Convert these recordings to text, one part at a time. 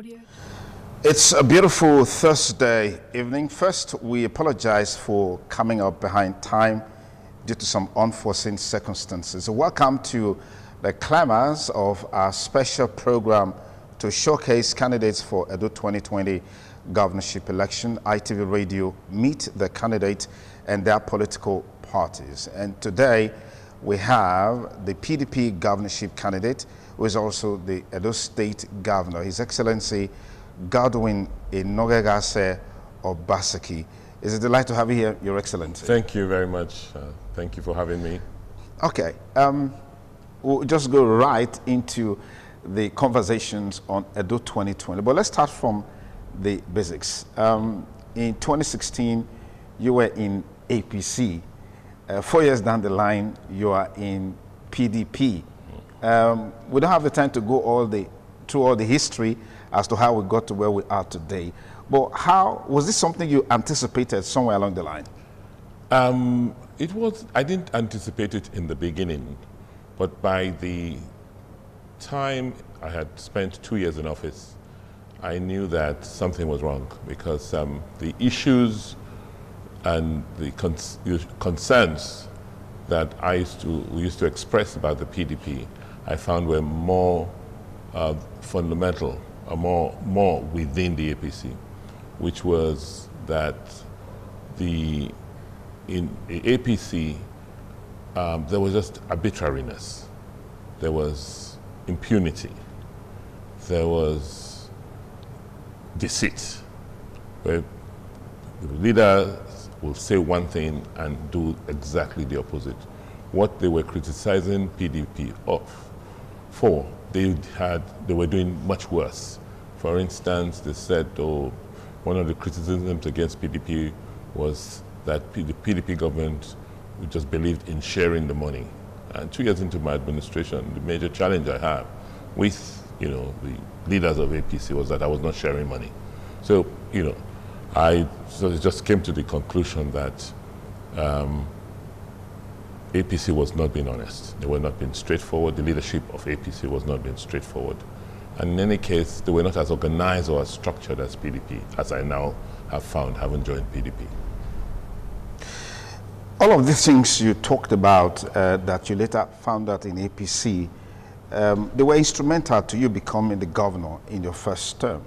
audio. It's a beautiful Thursday evening. First, we apologize for coming up behind time due to some unforeseen circumstances. Welcome to the climax of our special program to showcase candidates for Edo 2020 governorship election. ITV Radio meet the candidate and their political parties. And today we have the PDP governorship candidate, who is also the Edo State Governor, His Excellency Godwin Obaseki. It's a delight to have you here, Your Excellency. Thank you very much. Thank you for having me. Okay, we'll just go right into the conversations on Edo 2020. But let's start from the basics. In 2016, you were in APC. 4 years down the line, you are in PDP. We don't have the time to go through all the history as to how we got to where we are today. But how was this something you anticipated somewhere along the line? I didn't anticipate it in the beginning, but by the time I had spent 2 years in office, I knew that something was wrong, because the issues and the concerns that we used to express about the PDP, I found were more fundamental, or more within the APC, which was that in the APC there was just arbitrariness, there was impunity, there was deceit, where the leaders will say one thing and do exactly the opposite. What they were criticizing PDP for, they were doing much worse. For instance, they said, one of the criticisms against PDP was that the PDP government just believed in sharing the money. And 2 years into my administration, the major challenge I have with the leaders of APC was that I was not sharing money. So I just came to the conclusion that APC was not being honest. They were not being straightforward. The leadership of APC was not being straightforward. And in any case, they were not as organized or as structured as PDP, as I now have found, having joined PDP. All of these things you talked about that you later found out in APC, they were instrumental to you becoming the governor in your first term.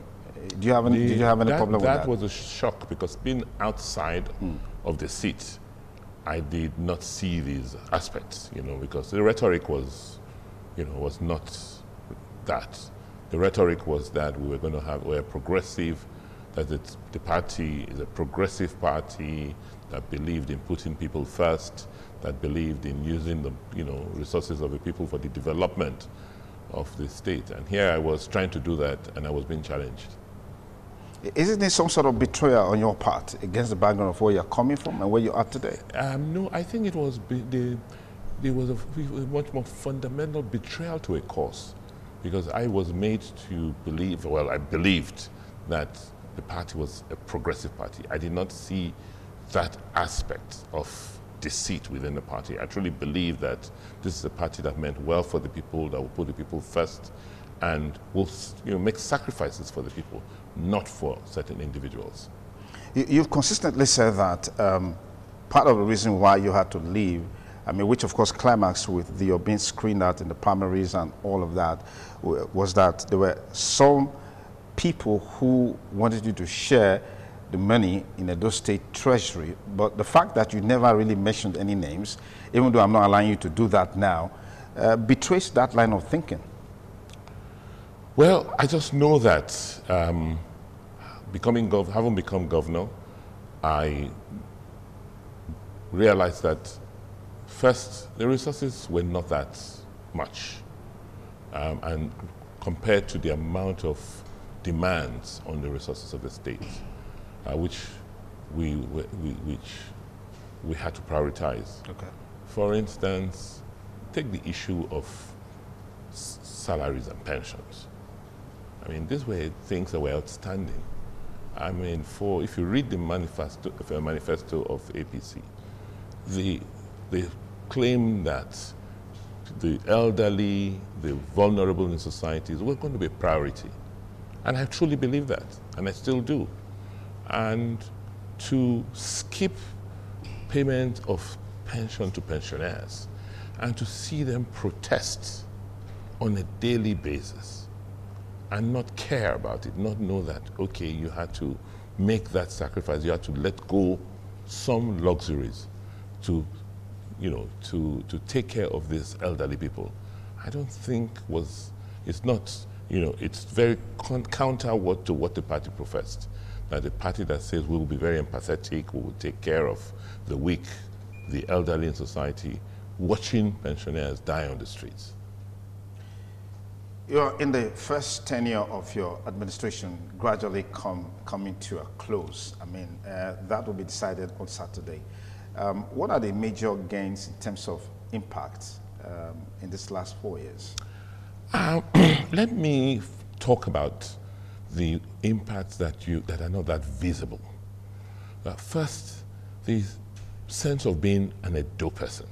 Did you have any problem with that? That was a shock, because being outside of the seat, I did not see these aspects, because the rhetoric was not that. The rhetoric was that we're progressive, that the party is a progressive party that believed in putting people first, that believed in using the resources of the people for the development of the state. And here I was trying to do that, and I was being challenged. Isn't it some sort of betrayal on your part against the background of where you're coming from and where you are today? No, I think it was there was a much more fundamental betrayal to a cause, because I was made to believe, well, I believed that the party was a progressive party. I did not see that aspect of deceit within the party. I truly believe that this is a party that meant well for the people, that will put the people first, and will make sacrifices for the people, not for certain individuals. You've consistently said that part of the reason why you had to leave, which of course climaxed with your being screened out in the primaries and all of that, was that there were some people who wanted you to share the money in Edo State Treasury. But the fact that you never really mentioned any names, even though I'm not allowing you to do that now, betrays that line of thinking. Well, I just know that having become governor, I realized that first, the resources were not that much, and compared to the amount of demands on the resources of the state, which we had to prioritize. Okay. For instance, take the issue of salaries and pensions. These were things that were outstanding. If you read the manifesto of APC, they claim that the elderly, the vulnerable in societies were going to be a priority. And I truly believe that, and I still do. And to skip payment of pension to pensioners and to see them protest on a daily basis and not care about it, not know that, okay, you had to make that sacrifice, you had to let go some luxuries to, to take care of these elderly people, I don't think it's not, it's very counter to what the party professed. That the party that says we will be very empathetic, we will take care of the weak, the elderly in society, watching pensioners die on the streets. You're in the first tenure of your administration, gradually coming to a close. I mean, that will be decided on Saturday. What are the major gains in terms of impact in this last 4 years? Let me talk about the impacts that are not that visible. First, the sense of being an Edo person.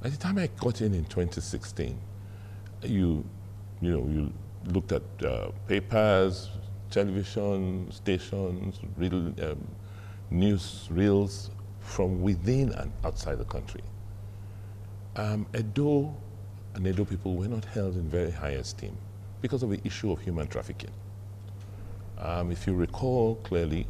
By the time I got in 2016, you looked at papers, television stations, news reels from within and outside the country. Edo and Edo people were not held in very high esteem because of the issue of human trafficking. If you recall clearly,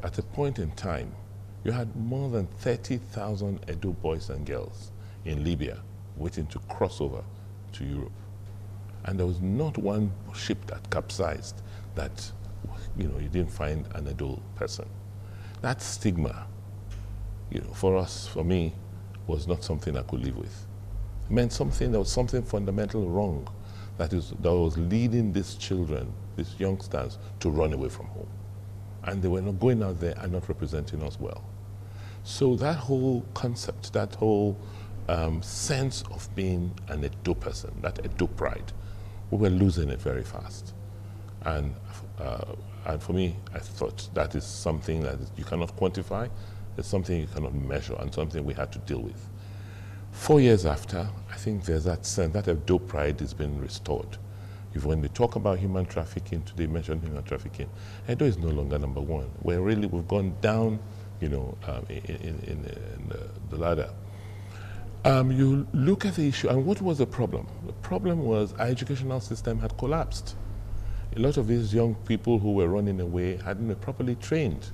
at a point in time, you had more than 30,000 Edo boys and girls in Libya waiting to cross over to Europe. And there was not one ship that capsized that, you didn't find an Edo person. That stigma, for us, for me, was not something I could live with. It meant there was something fundamental wrong that was leading these children, these youngsters, to run away from home. And they were not going out there and not representing us well. So that whole concept, that whole sense of being an Edo person, that Edo pride, we were losing it very fast. And for me, I thought that is something that you cannot quantify, it's something you cannot measure, and something we had to deal with. 4 years after, I think there's that sense, that Edo pride is being restored. When we talk about human trafficking, today mentioned human trafficking, Edo is no longer number one. We've gone down, in the ladder. You look at the issue, and what was the problem? The problem was our educational system had collapsed. A lot of these young people who were running away hadn't been properly trained.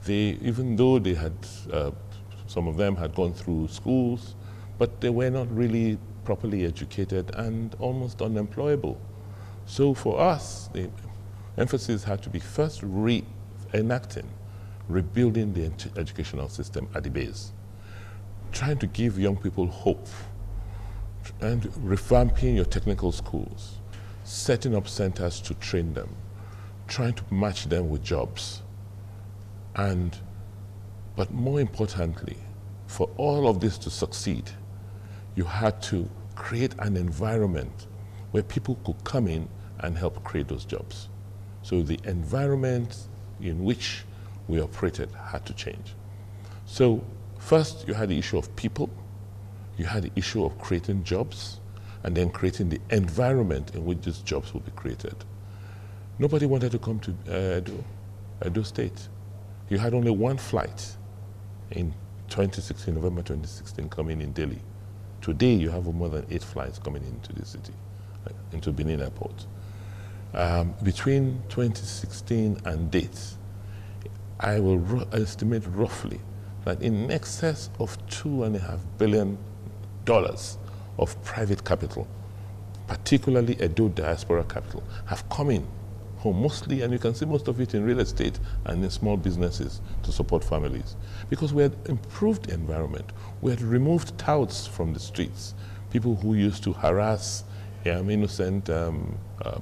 Even though they had, some of them had gone through schools, but they were not really properly educated and almost unemployable. So for us, the emphasis had to be first reenacting, rebuilding the educational system at the base, trying to give young people hope, and revamping your technical schools, setting up centers to train them, trying to match them with jobs. But more importantly, for all of this to succeed, you had to create an environment where people could come in and help create those jobs. So the environment in which we operated had to change. So first, you had the issue of people, you had the issue of creating jobs, and then creating the environment in which these jobs will be created. Nobody wanted to come to Edo State. You had only one flight in November 2016, coming in Delhi. Today, you have more than 8 flights coming into the city, into Benin Airport. Between 2016 and date, I will estimate roughly that in excess of $2.5 billion of private capital, particularly Edo diaspora capital, have come in home mostly, and you can see most of it in real estate and in small businesses to support families. Because we had improved the environment. We had removed touts from the streets, people who used to harass innocent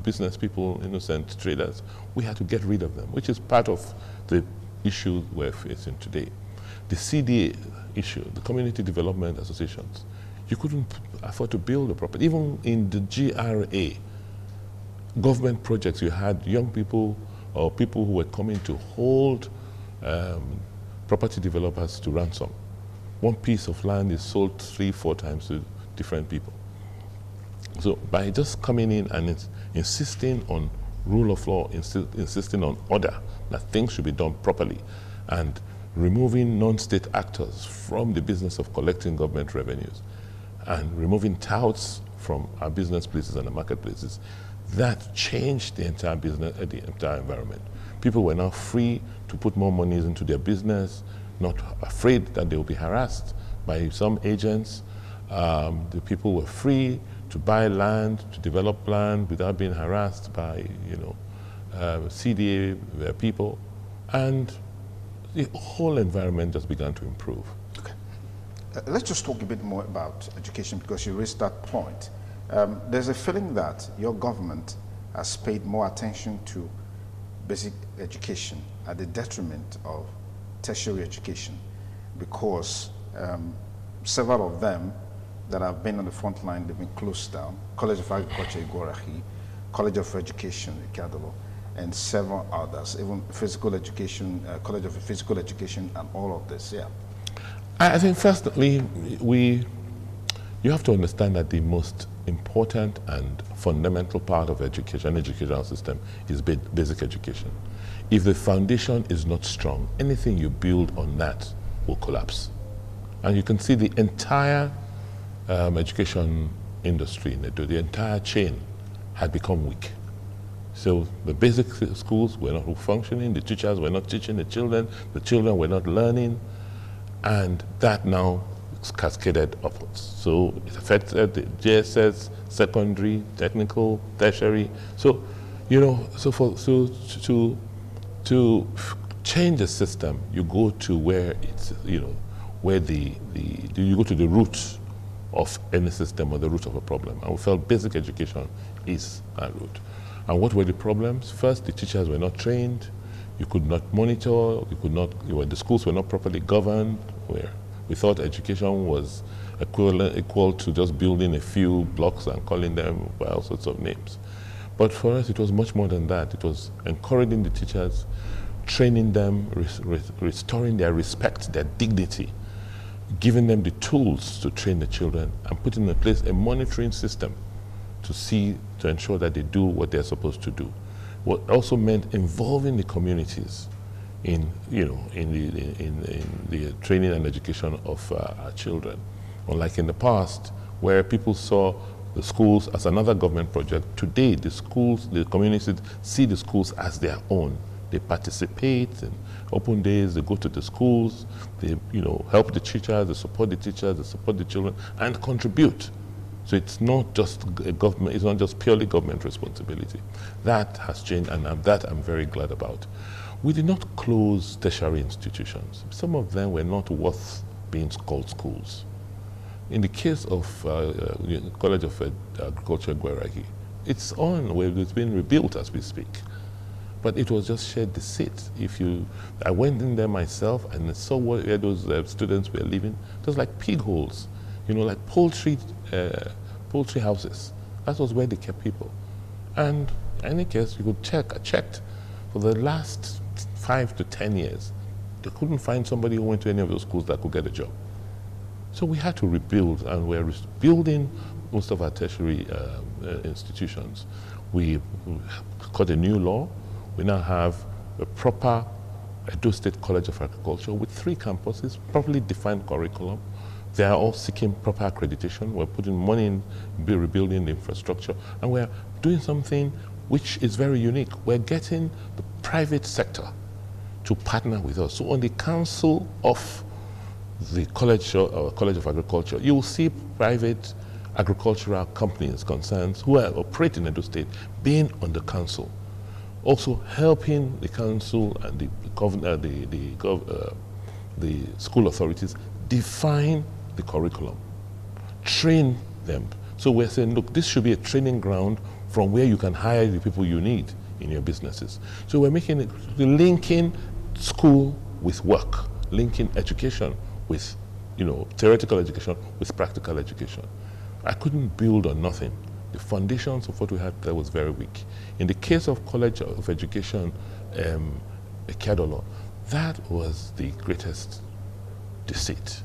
business people, innocent traders. We had to get rid of them, which is part of the issue we're facing today. The CDA issue, the Community Development Associations, you couldn't afford to build a property. Even in the GRA, government projects, you had young people or people who were coming to hold property developers to ransom. One piece of land is sold 3-4 times to different people. So by just coming in and insisting on rule of law, insisting on order, that things should be done properly, and removing non-state actors from the business of collecting government revenues, and removing touts from our business places and the marketplaces, that changed the entire business, the entire environment. People were now free to put more monies into their business, not afraid that they will be harassed by some agents. The people were free to buy land, to develop land without being harassed by, CDA people, and the whole environment just began to improve. Okay. Let's just talk a bit more about education, because you raised that point. There's a feeling that your government has paid more attention to basic education at the detriment of tertiary education, because several of them that have been on the front line, they've been closed down. College of Agriculture, Igoraki, College of Education, Ikadolo, and several others, even physical education, College of Physical Education, and all of this, yeah. I think firstly, you have to understand that the most important and fundamental part of educational system is basic education. If the foundation is not strong, anything you build on that will collapse. And you can see the entire education industry, the entire chain had become weak. So the basic schools were not functioning, the teachers were not teaching the children were not learning, and that now cascaded upwards. So it affected the JSS, secondary, technical, tertiary. So, to change the system, you go to where it's, where you go to the root of any system or the root of a problem. And we felt basic education is that root. And what were the problems? First, the teachers were not trained. You could not monitor. The schools were not properly governed. Where we thought education was equal to just building a few blocks and calling them by all sorts of names. But for us, it was much more than that. It was encouraging the teachers, training them, restoring their respect, their dignity, giving them the tools to train the children, and putting in place a monitoring system to ensure that they do what they're supposed to do. What also meant involving the communities in the training and education of our children. Unlike in the past, where people saw the schools as another government project, today the communities see the schools as their own. They participate in open days, they go to the schools, they help the teachers, they support the children, and contribute. So it's not just it's not just purely government responsibility. That has changed, and that I'm very glad about. We did not close tertiary institutions. Some of them were not worth being called schools. In the case of College of Agriculture, Gweragi, it's being rebuilt as we speak. But it was just shared deceit. I went in there myself and saw where those students were living. It was like pig holes, like poultry houses. That was where they kept people. And in any case, you could check. I checked for the last 5 to 10 years. They couldn't find somebody who went to any of those schools that could get a job. So we had to rebuild, and we're rebuilding most of our tertiary institutions. We got a new law. We now have a proper Edo State College of Agriculture with 3 campuses, properly defined curriculum. They are all seeking proper accreditation. We're putting money in rebuilding the infrastructure, and we're doing something which is very unique. We're getting the private sector to partner with us. So on the council of the College of Agriculture, you will see private agricultural companies, concerns who are operating in Edo State being on the council, also helping the council and the school authorities define the curriculum, train them. So we're saying, look, this should be a training ground from where you can hire the people you need in your businesses. So we're making it, linking school with work, linking education with, theoretical education with practical education. I couldn't build on nothing. The foundations of what we had there was very weak. In the case of College of Education, Kedolo, that was the greatest deceit.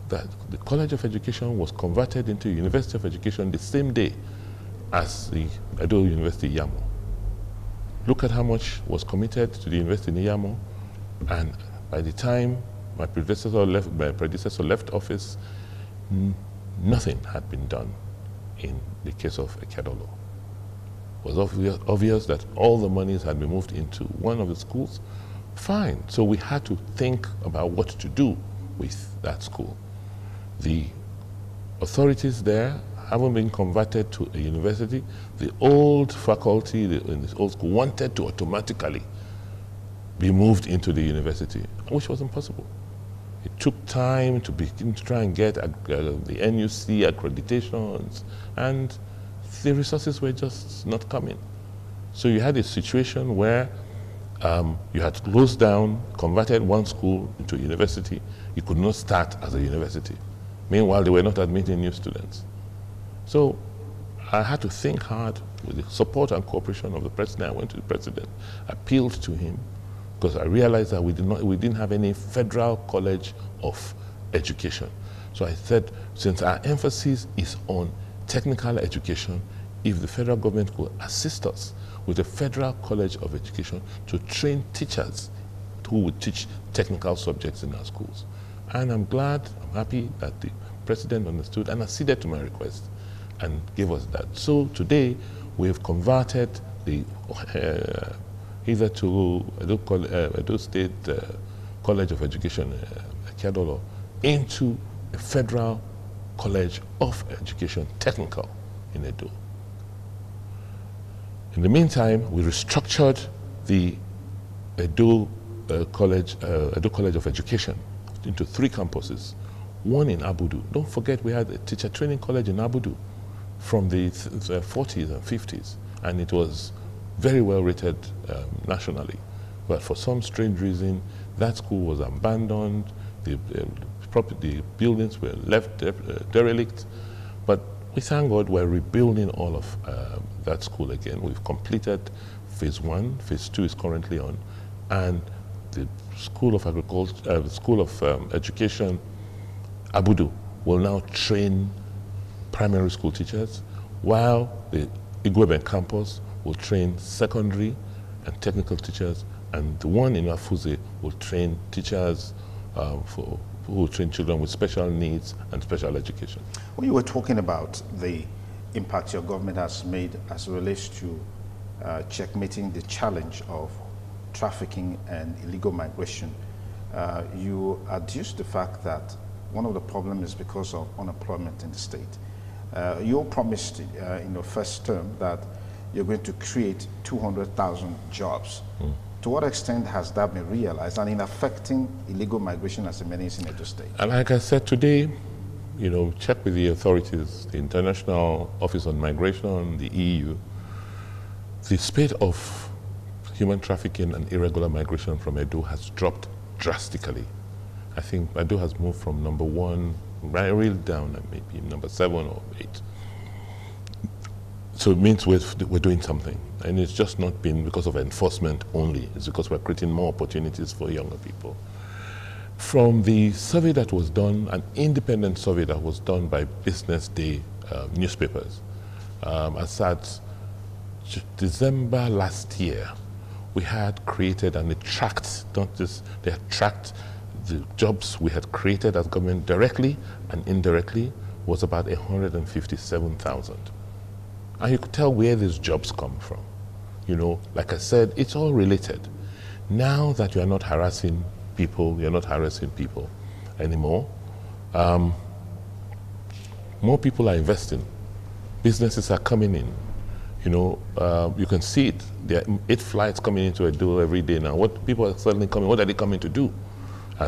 That the College of Education was converted into University of Education the same day as the Edo University Yamo. look at how much was committed to the university in Iyamo, and by the time my predecessor left office, nothing had been done in the case of Ekedolo. It was obvious that all the monies had been moved into one of the schools. Fine. So we had to think about what to do with that school. The authorities there haven't been converted to a university. The old faculty in this old school wanted to automatically be moved into the university, which was impossible. It took time to begin to try and get the NUC accreditations, and the resources were just not coming. So you had a situation where you had closed down, converted one school into a university. You could not start as a university. Meanwhile, they were not admitting new students. So I had to think hard with the support and cooperation of the president. I went to the president, appealed to him, because I realized that we didn't have any federal college of education. So I said, since our emphasis is on technical education, if the federal government could assist us with a federal college of education to train teachers who would teach technical subjects in our schools. And I'm happy that the president understood and acceded to my request and gave us that. So today we have converted the either to Edo State College of Education, Kedolo, into a federal college of education, technical, in Edo. In the meantime, we restructured the Edo College of Education into 3 campuses, one in Abudu. Don't forget we had a teacher training college in Abudu from the 40s and 50s, and it was very well rated nationally. But for some strange reason, that school was abandoned, the buildings were left derelict, but we thank God we're rebuilding all of that school again. We've completed phase 1, phase 2 is currently on, and the School of Agriculture, School of Education, Abudu, will now train primary school teachers, while the Igweben campus will train secondary and technical teachers, and the one in Afuze will train teachers who will train children with special needs and special education. When you were talking about the impact your government has made as it relates to checkmating the challenge of trafficking and illegal migration, you adduced the fact that one of the problems is because of unemployment in the state. You promised in your first term that you're going to create 200,000 jobs. To what extent has that been realized and in affecting illegal migration as a menace in Edo State? And like I said today, check with the authorities, the International Office on Migration, the EU. The spate of human trafficking and irregular migration from Edo has dropped drastically. I think Edo has moved from number 1, real down at maybe number 7 or 8. So it means we're doing something. And it's just not been because of enforcement only. It's because we're creating more opportunities for younger people. From the survey that was done, an independent survey that was done by Business Day newspapers, as at December last year, we had created and they tracked the jobs we had created as government directly and indirectly was about 157,000. And you could tell where these jobs come from. Like I said, it's all related. Now that you are not harassing people, you're not harassing people anymore. More people are investing. Businesses are coming in. You can see it. There are 8 flights coming into Edo every day now. What people are suddenly coming, what are they coming to do?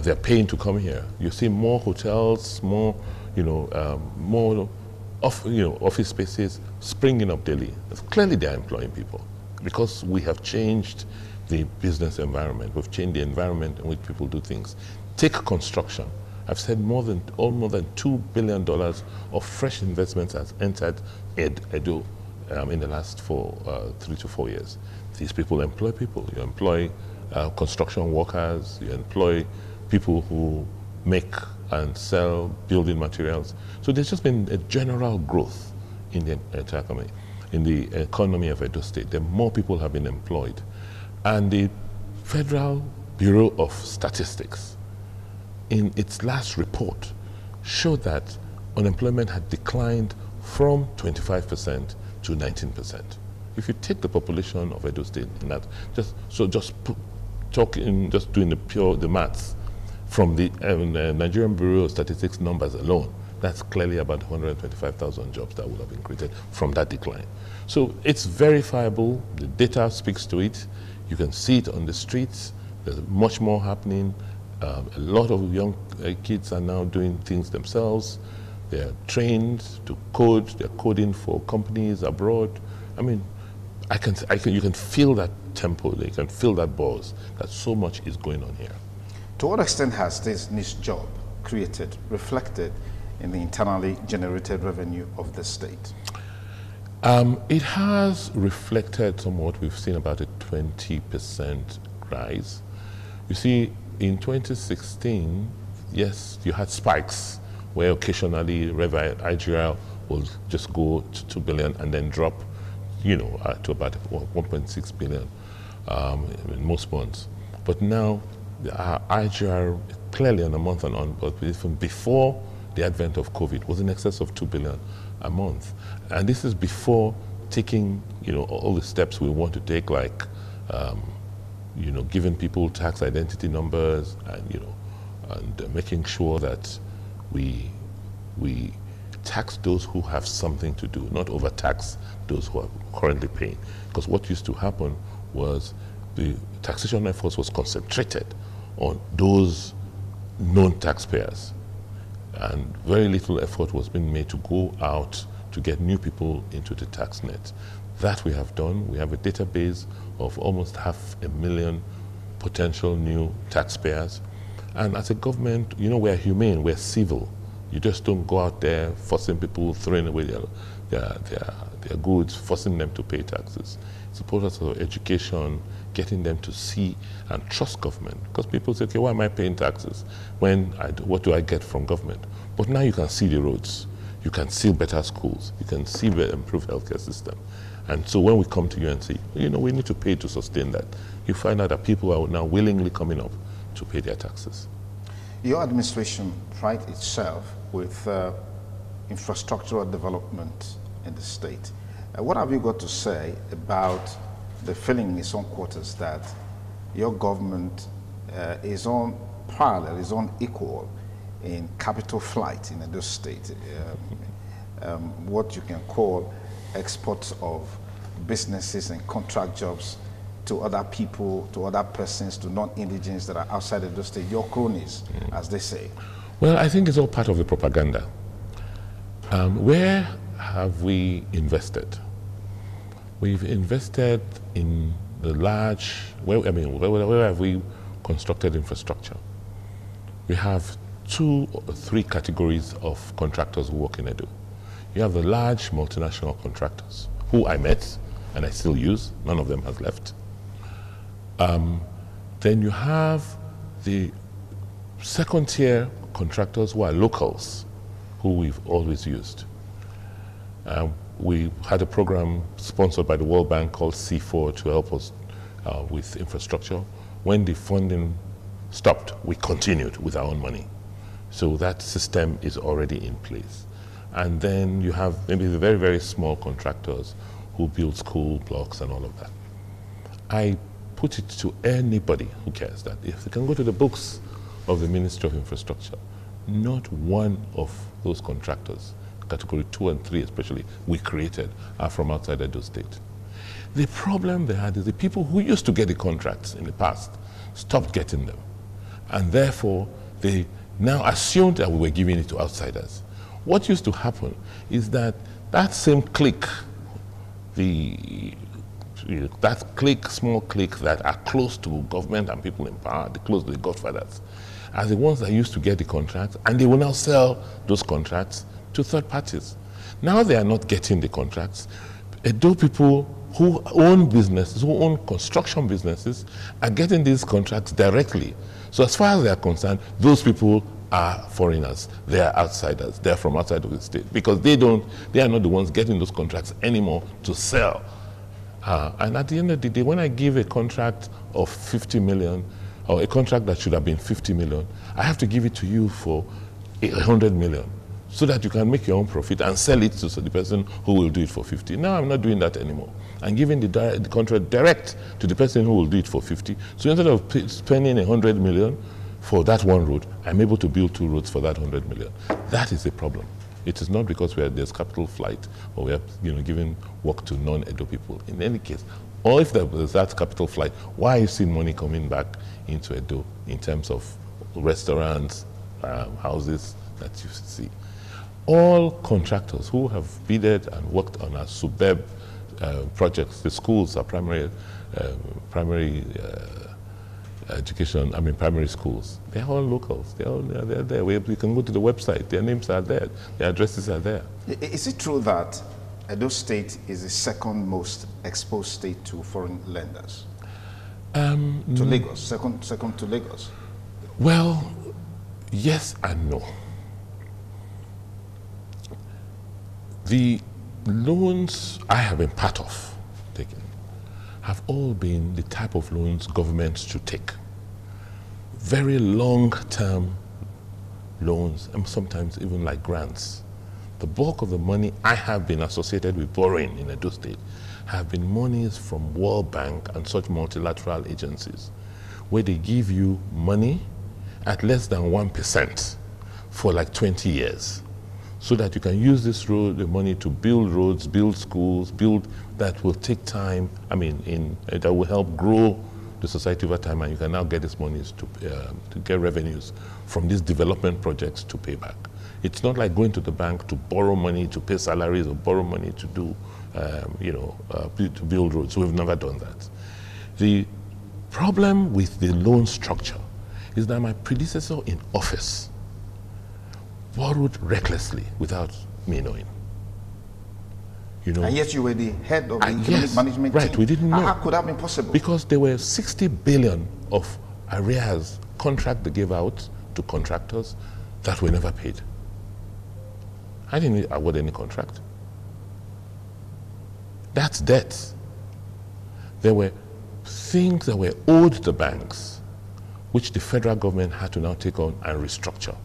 They're paying to come here. You see more hotels, more, office spaces springing up daily. Clearly they're employing people because we have changed the business environment. We've changed the environment in which people do things. Take construction. I've said more than $2 billion of fresh investments has entered Edo in the last 3 to 4 years. These people employ people. You employ construction workers, you employ people who make and sell building materials. So there's just been a general growth in the entire economy, in the economy of Edo State. More people have been employed. And the Federal Bureau of Statistics, in its last report, showed that unemployment had declined from 25% to 19%. If you take the population of Edo State in that, just doing the maths from the Nigerian Bureau of Statistics numbers alone, that's clearly about 125,000 jobs that would have been created from that decline. So it's verifiable. The data speaks to it. You can see it on the streets. There's much more happening. A lot of young kids are now doing things themselves. They're trained to code. They're coding for companies abroad. I mean, you can feel that tempo. You can feel that buzz. That so much is going on here. To what extent has this niche job created reflected in the internally generated revenue of the state? It has reflected somewhat. We've seen about a 20% rise. You see, in 2016, yes, you had spikes where occasionally IGR will just go to 2 billion and then drop, to about 1.6 billion in most months. But now, IGR clearly on a month-on-month, but even before the advent of COVID, was in excess of 2 billion a month. And this is before taking, all the steps we want to take, like, giving people tax identity numbers and making sure that we tax those who have something to do, not overtax those who are currently paying. Because what used to happen was the taxation efforts was concentrated on those known taxpayers, and very little effort was being made to go out to get new people into the tax net. That we have done. We have a database of almost 500,000 potential new taxpayers. And as a government, we're humane, we're civil. You just don't go out there forcing people, throwing away their goods, forcing them to pay taxes. It's important of education, getting them to see and trust government. Because people say, okay, why am I paying taxes? What do I get from government? But now you can see the roads. You can see better schools. You can see the improved healthcare system. And so when we come to you and say, we need to pay to sustain that, you find out that people are now willingly coming up to pay their taxes. Your administration prides itself with infrastructural development in the state. What have you got to say about the feeling in some quarters that your government is on parallel, is on equal in capital flight in Edo State? What you can call exports of businesses and contract jobs to other people, to other persons, to non-indigenous that are outside of the state, your cronies, as they say? Well, I think it's all part of the propaganda. Where have we invested? We've invested in the large, where have we constructed infrastructure? We have 2 or 3 categories of contractors who work in Edo. You have the large multinational contractors, who I met and I still use. None of them has left. Then you have the second-tier contractors who are locals, who we've always used. We had a program sponsored by the World Bank called C4 to help us with infrastructure. When the funding stopped, we continued with our own money. So that system is already in place. And then you have maybe the very, very small contractors who build school blocks and all of that. I put it to anybody who cares that if they can go to the books of the Ministry of Infrastructure, not one of those contractors, category 2 and 3 especially, we created are from outside Edo State. The problem they had is the people who used to get the contracts in the past stopped getting them. And therefore, they now assumed that we were giving it to outsiders. What used to happen is that same clique, small clique that are close to government and people in power, close to the godfathers, are the ones that used to get the contracts, and they will now sell those contracts to third parties. Now they are not getting the contracts. Edo people who own businesses, who own construction businesses, are getting these contracts directly. So as far as they are concerned, those people are foreigners. They are outsiders. They are from outside of the state because they are not the ones getting those contracts anymore to sell And at the end of the day, when I give a contract of 50 million, or a contract that should have been 50 million, I have to give it to you for 100 million, so that you can make your own profit and sell it to the person who will do it for 50. Now I'm not doing that anymore. I'm giving the contract direct to the person who will do it for 50. So instead of spending 100 million for that one road, I'm able to build 2 roads for that 100 million. That is the problem. It is not because there's capital flight or we are giving work to non-Edo people. In any case, or if there's that capital flight, why are you seeing money coming back into Edo in terms of restaurants, houses that you see? All contractors who have bidded and worked on our suburb projects, the schools are primary education, primary schools. They're all locals. They're there. You can go to the website. Their names are there. Their addresses are there. Is it true that Edo State is the second most exposed state to foreign lenders? To Lagos, second to Lagos. Well, yes and no. The loans I have been part of taking have all been the type of loans governments should take. Very long-term loans, and sometimes even like grants. The bulk of the money I have been associated with borrowing in Edo State have been monies from World Bank and such multilateral agencies, where they give you money at less than 1% for like 20 years. So that you can use the money to build roads, build schools, that will take time, that will help grow the society over time, and you can now get these monies to get revenues from these development projects to pay back. It's not like going to the bank to borrow money to pay salaries or borrow money to do, to build roads. We've never done that. The problem with the loan structure is that my predecessor in office borrowed recklessly without me knowing. And yet you were the head of the economic management team. Right, we didn't know. How could that be possible? Because there were 60 billion of arrears contract they gave out to contractors that were never paid. I didn't award any contract. That's debt. There were things that were owed the banks, which the federal government had to now take on and restructure.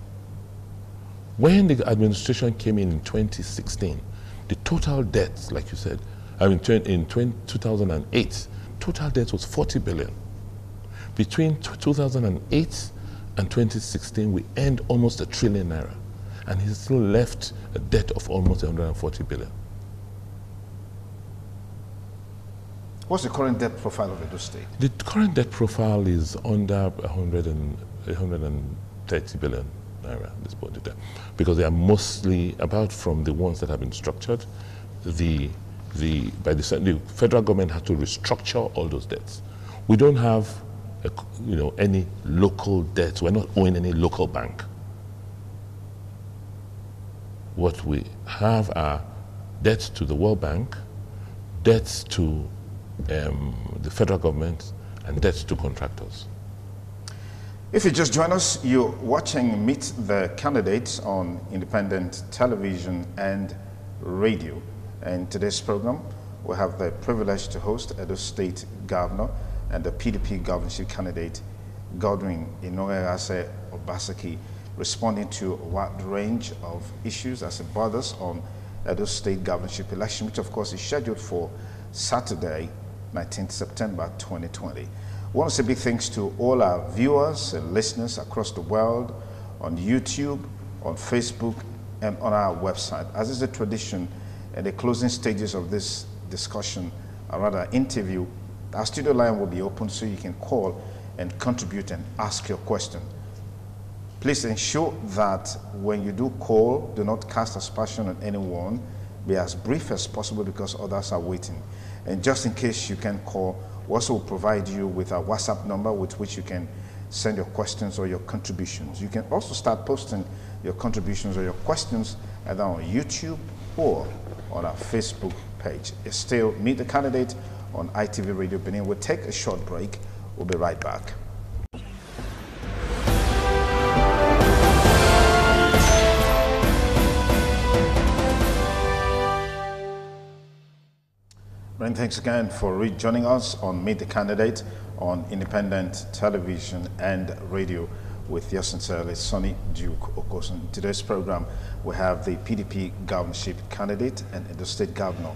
When the administration came in 2016, the total debt, like you said, in 2008, total debt was 40 billion. Between 2008 and 2016, we earned almost ₦1 trillion, and he still left a debt of almost 140 billion. What's the current debt profile of Edo State? The current debt profile is under 130 billion. This point of time, because they are mostly, apart from the ones that have been structured, the federal government had to restructure all those debts. We don't have any local debts. We're not owing any local bank. What we have are debts to the World Bank, debts to the federal government, and debts to contractors. If you just join us, you're watching Meet the Candidates on independent television and radio. And today's program, we have the privilege to host Edo State Governor and the PDP governorship candidate, Godwin Obaseki, responding to a wide range of issues as it bothers on Edo State governorship election, which of course is scheduled for Saturday, 19th September 2020. I want to say big thanks to all our viewers and listeners across the world on YouTube, on Facebook, and on our website. As is the tradition, at the closing stages of this discussion, or rather interview, our studio line will be open so you can call and contribute and ask your question. Please ensure that when you do call, do not cast aspersion on anyone. Be as brief as possible because others are waiting. And just in case you can call, we also will provide you with a WhatsApp number with which you can send your questions or your contributions. You can also start posting your contributions or your questions either on YouTube or on our Facebook page. It's still Meet the Candidate on ITV Radio Benin. We'll take a short break. We'll be right back. evening. Thanks again for rejoining us on Meet the Candidate on independent television and radio with yours sincerely, Sonny Duke Okosun. In today's program, we have the PDP governorship candidate and the state governor,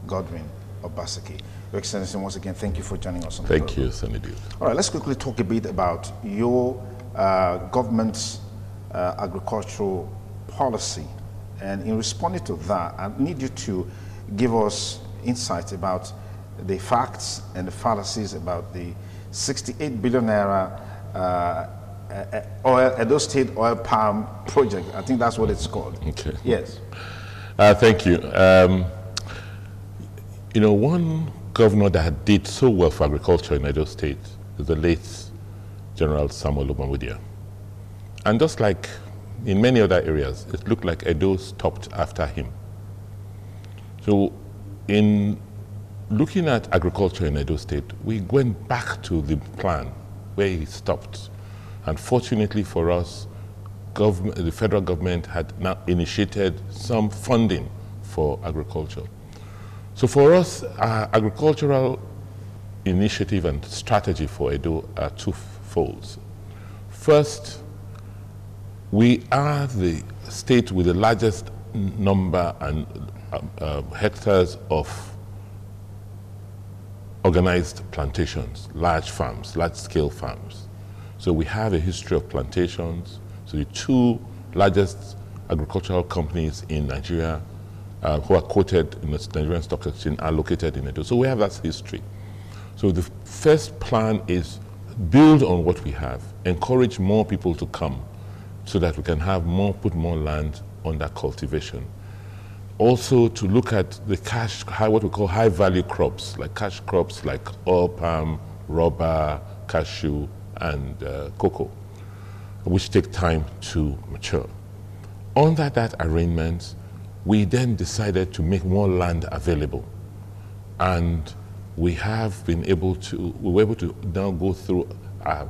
Godwin Obaseki. Your Excellency, once again, thank you for joining us on the program. Thank you, Sonny Duke. All right, let's quickly talk a bit about your government's agricultural policy. And in responding to that, I need you to give us insight about the facts and the fallacies about the 68 billion naira Edo State oil palm project. I think that's what it's called. Okay. Yes. Thank you. You know, one governor that did so well for agriculture in Edo State is the late General Samuel Obamudia. And just like in many other areas, it looked like Edo stopped after him. So in looking at agriculture in Edo State, we went back to the plan where he stopped. And fortunately for us, the federal government had now initiated some funding for agriculture. So for us, our agricultural initiative and strategy for Edo are twofold. First, we are the state with the largest number and hectares of organized plantations, large farms, large-scale farms. So we have a history of plantations. So the two largest agricultural companies in Nigeria who are quoted in the Nigerian Stock Exchange are located in Edo. So we have that history. So the first plan is build on what we have, encourage more people to come so that we can have put more land under cultivation. Also to look at the what we call high value crops, like cash crops like oil palm, rubber, cashew, and cocoa, which take time to mature. Under that arrangement, we then decided to make more land available. And we have been able to, we were able to now go through our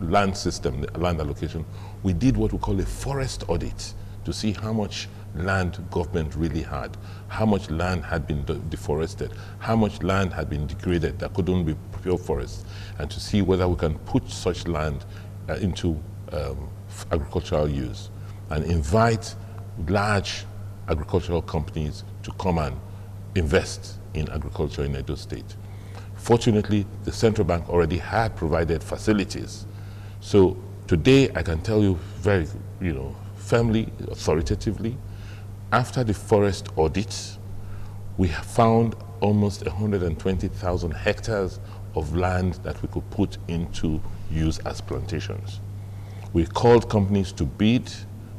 land system, the land allocation. We did what we call a forest audit to see how much land government really had, how much land had been deforested, how much land had been degraded that couldn't be pure forest, and to see whether we can put such land into agricultural use and invite large agricultural companies to come and invest in agriculture in Edo State. Fortunately, the central bank already had provided facilities. So today I can tell you very, firmly, authoritatively, after the forest audit, we have found almost 120,000 hectares of land that we could put into use as plantations. We called companies to bid,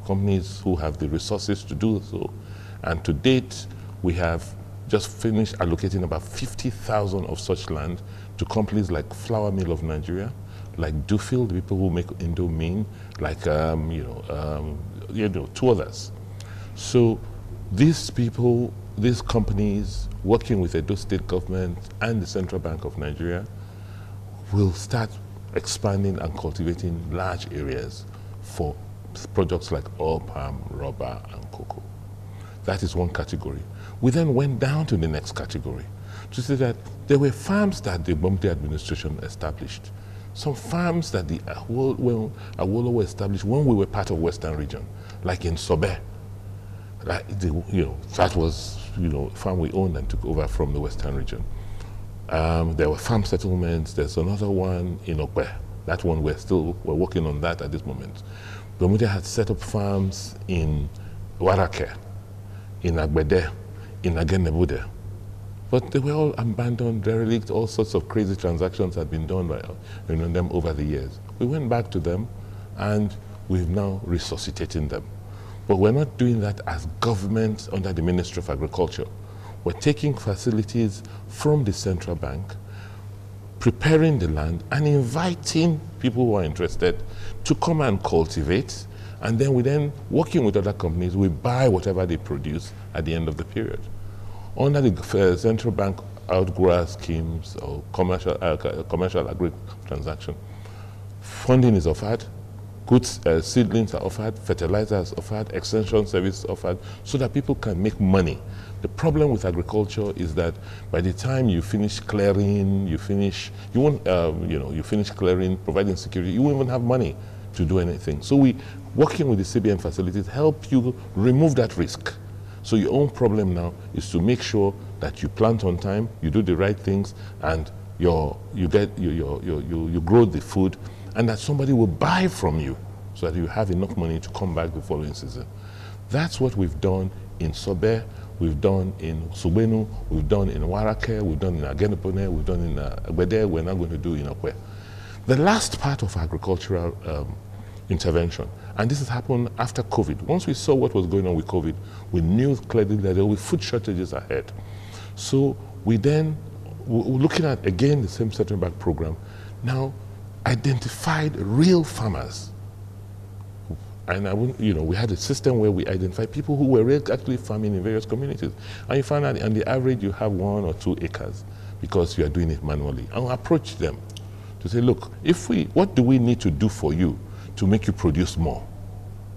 companies who have the resources to do so, and to date, we have just finished allocating about 50,000 of such land to companies like Flour Mill of Nigeria, like Dufil, the people who make Indomine, like two others. So these people, these companies working with the Edo State government and the Central Bank of Nigeria will start expanding and cultivating large areas for products like oil palm, rubber, and cocoa. That is one category. We then went down to the next category to see that there were farms that the Obamudia administration established. Some farms that the Awolowo established when we were part of Western region, like in Sobe. That was a farm we owned and took over from the Western region. There were farm settlements. There's another one in Okwe. That one we're working on that at this moment. Obamudia had set up farms in Warake, in Agbede, in Agenebude. But they were all abandoned, derelict, all sorts of crazy transactions had been done by them over the years. We went back to them and we've now resuscitating them. But we're not doing that as government under the Ministry of Agriculture. We're taking facilities from the central bank, preparing the land and inviting people who are interested to come and cultivate, and then working with other companies, we buy whatever they produce at the end of the period. Under the central bank outgrower schemes or commercial agri transaction, funding is offered, good seedlings are offered, fertilizers offered, extension service offered, so that people can make money. The problem with agriculture is that by the time you finish clearing, you finish clearing, providing security, you won't even have money to do anything. So we, working with the CBN facilities, help you remove that risk. So your own problem now is to make sure that you plant on time, you do the right things, and you grow the food, and that somebody will buy from you so that you have enough money to come back the following season. That's what we've done in Sobe, we've done in Subenu, we've done in Warake, we've done in Agenopone, we've done in Agbede, we're now going to do in Okwe. The last part of agricultural intervention, and this has happened after COVID. Once we saw what was going on with COVID, we knew clearly that there will be food shortages ahead. So we then, looking at again the same setting back program, now identified real farmers. And we had a system where we identified people who were actually farming in various communities. And you find out on the average you have 1 or 2 acres because you are doing it manually. And we approach them to say, look, what do we need to do for you to make you produce more?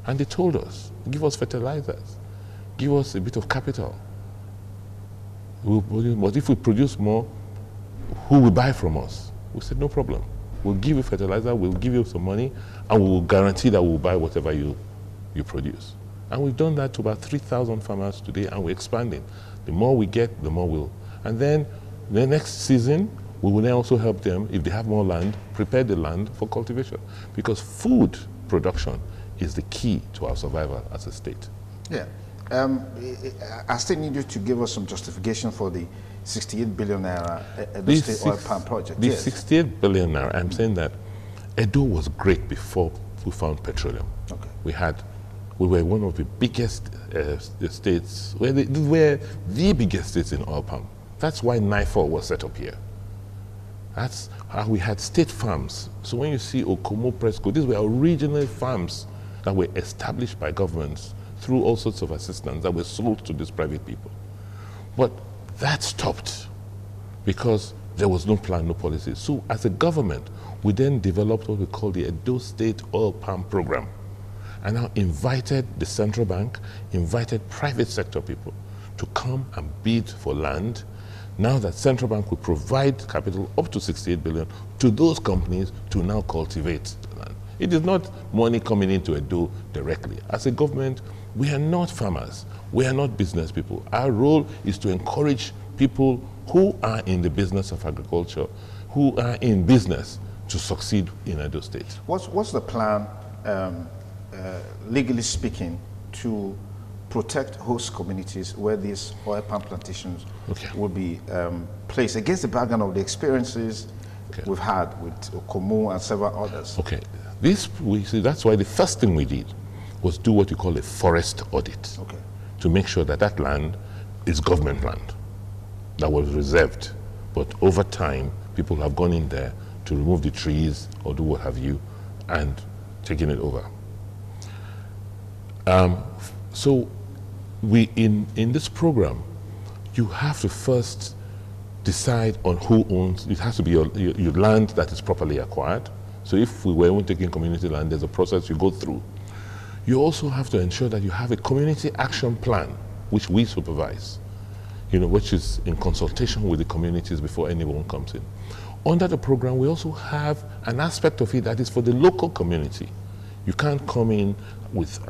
And they told us, give us fertilizers, give us a bit of capital. But if we produce more, who will buy from us? We said, no problem. We'll give you fertilizer, we'll give you some money, and we will guarantee that we'll buy whatever you produce. And we've done that to about 3,000 farmers today, and we're expanding. The more we get, the more we'll. And then the next season, we will then also help them, if they have more land, prepare the land for cultivation. Because food production is the key to our survival as a state. Yeah. I still need you to give us some justification for the 68 billion naira Edo State oil palm project. The 68 billion naira, I'm saying that Edo was great before we found petroleum. Okay. We were one of the biggest states, we were the biggest states in oil palm. That's why NIFOR was set up here. That's how we had state farms. So when you see Okomo, Presco, these were original farms that were established by governments through all sorts of assistance that were sold to these private people. But that stopped because there was no plan, no policy. So as a government, we then developed what we call the Edo State Oil Palm Program, and now invited the central bank, invited private sector people to come and bid for land. Now that central bank will provide capital up to 68 billion to those companies to now cultivate the land. It is not money coming into Edo directly. As a government, we are not farmers. We are not business people. Our role is to encourage people who are in the business of agriculture, who are in business, to succeed in Edo State. What's the plan, legally speaking, to protect host communities where these oil palm plantations will be placed against the background of the experiences we've had with Okomo and several others? Okay, that's why the first thing we did was do what you call a forest audit, to make sure that that land is government land that was reserved. But over time, people have gone in there to remove the trees or do what have you and taking it over. So in this program, you have to first decide on who owns. It has to be your land that is properly acquired. So if we were even taking community land, there's a process you go through. You also have to ensure that you have a community action plan, which we supervise, which is in consultation with the communities before anyone comes in. Under the program, we also have an aspect of it that is for the local community. You can't come in with,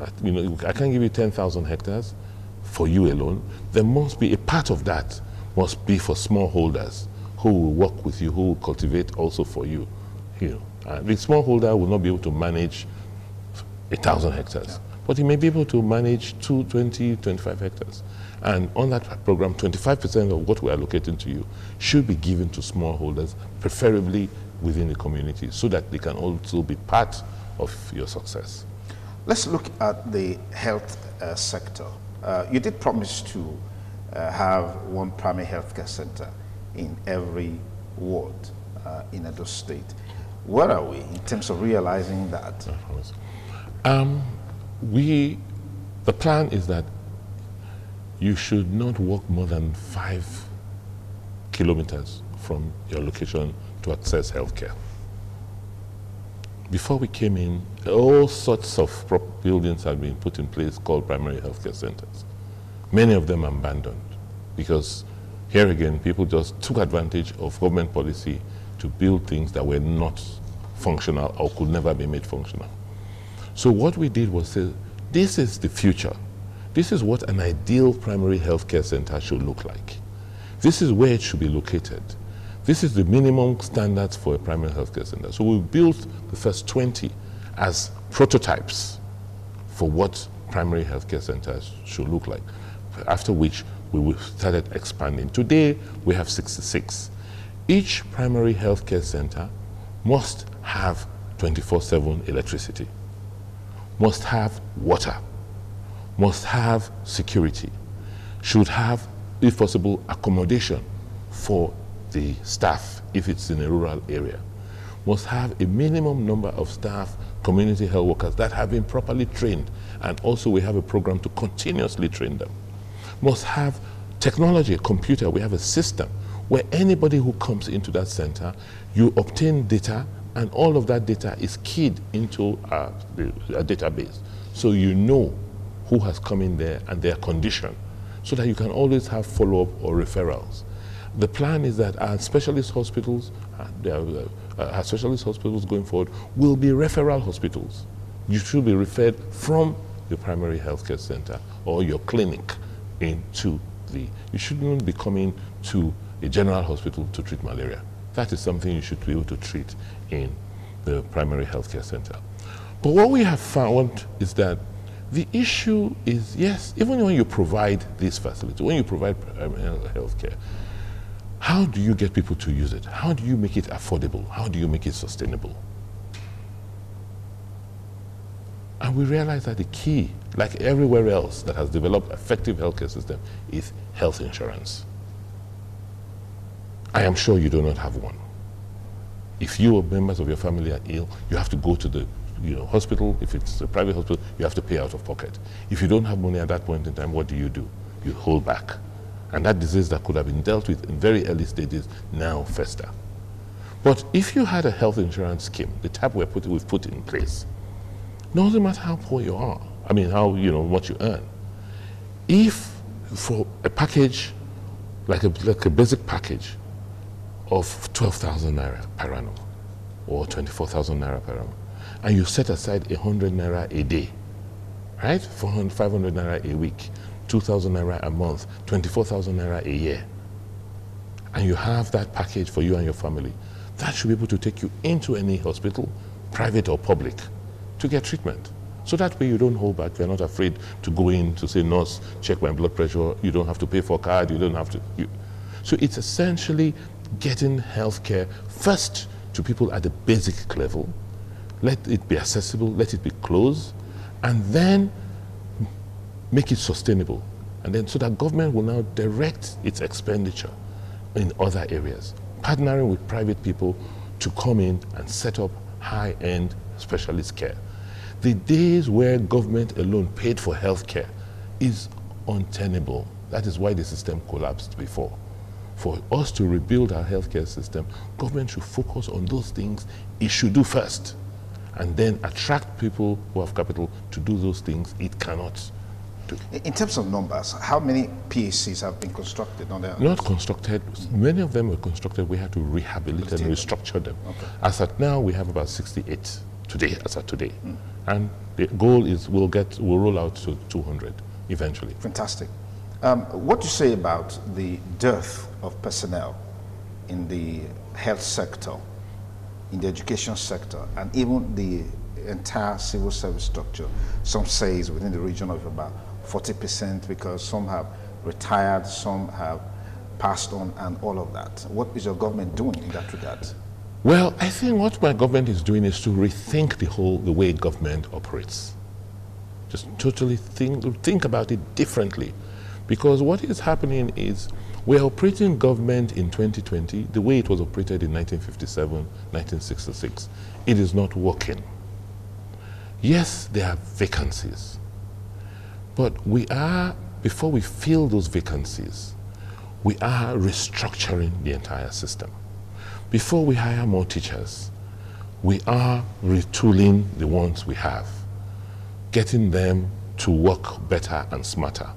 I can't give you 10,000 hectares for you alone. There must be a part of that must be for smallholders who will work with you, who will cultivate also for you. The smallholder will not be able to manage 1,000 hectares, but he may be able to manage 20, 25 hectares. And on that program, 25% of what we are allocating to you should be given to smallholders, preferably within the community, so that they can also be part of your success. Let's look at the health sector. You did promise to have one primary healthcare center in every ward in Edo State. Where are we in terms of realizing that? The plan is that you should not walk more than 5 kilometers from your location to access healthcare. before we came in, all sorts of buildings had been put in place called primary healthcare centers. Many of them abandoned because here again, people just took advantage of government policy to build things that were not functional or could never be made functional. So what we did was say, this is the future. This is what an ideal primary healthcare center should look like. This is where it should be located. This is the minimum standards for a primary healthcare center. So we built the first 20 as prototypes for what primary healthcare centers should look like, after which we started expanding. Today, we have 66. Each primary healthcare center must have 24/7 electricity, must have water, must have security, should have, if possible, accommodation for the staff if it's in a rural area, must have a minimum number of staff, community health workers that have been properly trained, and also we have a program to continuously train them, must have technology, a computer. We have a system where anybody who comes into that center, you obtain data, and all of that data is keyed into a database. So you know who has come in there and their condition, so that you can always have follow-up or referrals. The plan is that our specialist hospitals, our specialist hospitals going forward will be referral hospitals. You should be referred from the primary healthcare center or your clinic into you shouldn't be coming to a general hospital to treat malaria. That is something you should be able to treat in the primary healthcare center. But what we have found is that the issue is, yes, even when you provide these facilities, when you provide healthcare, how do you get people to use it? How do you make it affordable? How do you make it sustainable? And we realize that the key, like everywhere else that has developed effective healthcare system, is health insurance. I am sure you do not have one. If you or members of your family are ill, you have to go to the hospital. If it's a private hospital, you have to pay out of pocket. If you don't have money at that point in time, what do? You hold back. And that disease that could have been dealt with in very early stages now fester. But if you had a health insurance scheme, the type we've put in place, doesn't matter how poor you are, I mean how what you earn. If for a package, like a basic package of 12,000 naira per annum or 24,000 naira per annum, and you set aside 100 naira a day, right? 500 naira a week, 2,000 naira a month, 24,000 naira a year, and you have that package for you and your family, that should be able to take you into any hospital, private or public, to get treatment. So that way you don't hold back. You're not afraid to go in to say, nurse, check my blood pressure. You don't have to pay for a card. You don't have to. So it's essentially getting healthcare first to people at the basic level. Let it be accessible. Let it be close. And then make it sustainable. And then so that government will now direct its expenditure in other areas, partnering with private people to come in and set up high-end specialist care. The days where government alone paid for health care is untenable. That is why the system collapsed before. For us to rebuild our healthcare system, government should focus on those things it should do first, and then attract people who have capital to do those things it cannot do. In terms of numbers, how many PHCs have been constructed on there? Not constructed. Many of them were constructed. We had to rehabilitate and restructure them. Okay. As at now, we have about 68 today, as at today. And the goal is we'll roll out to 200 eventually. Fantastic. What do you say about the dearth of personnel in the health sector, in the education sector, and even the entire civil service structure? Some say it's within the region of about 40% because some have retired, some have passed on, and all of that. What is your government doing in that regard? Well, I think what my government is doing is to rethink the way government operates. Just totally think about it differently. Because what is happening is we're operating government in 2020 the way it was operated in 1957, 1966. It is not working. Yes, there are vacancies. But before we fill those vacancies, we are restructuring the entire system. Before we hire more teachers, we are retooling the ones we have, getting them to work better and smarter.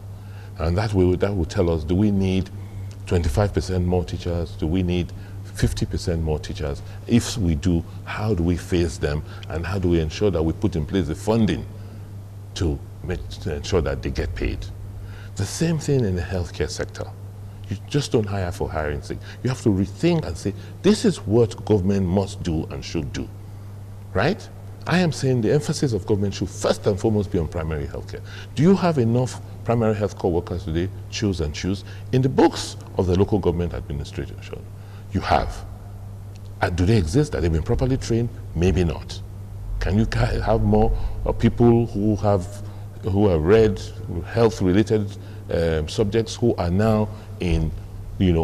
And that will tell us, do we need 25% more teachers? Do we need 50% more teachers? If we do, how do we phase them? And how do we ensure that we put in place the funding to ensure that they get paid? The same thing in the healthcare sector. You just don't hire for hiring's sake. You have to rethink and say, this is what government must do and should do, right? I am saying the emphasis of government should first and foremost be on primary healthcare. Do you have enough primary health care workers today? Choose and choose. In the books of the local government administration, you have. Do they exist? Have they been properly trained? Maybe not. Can you have more people who have read health-related subjects who are now in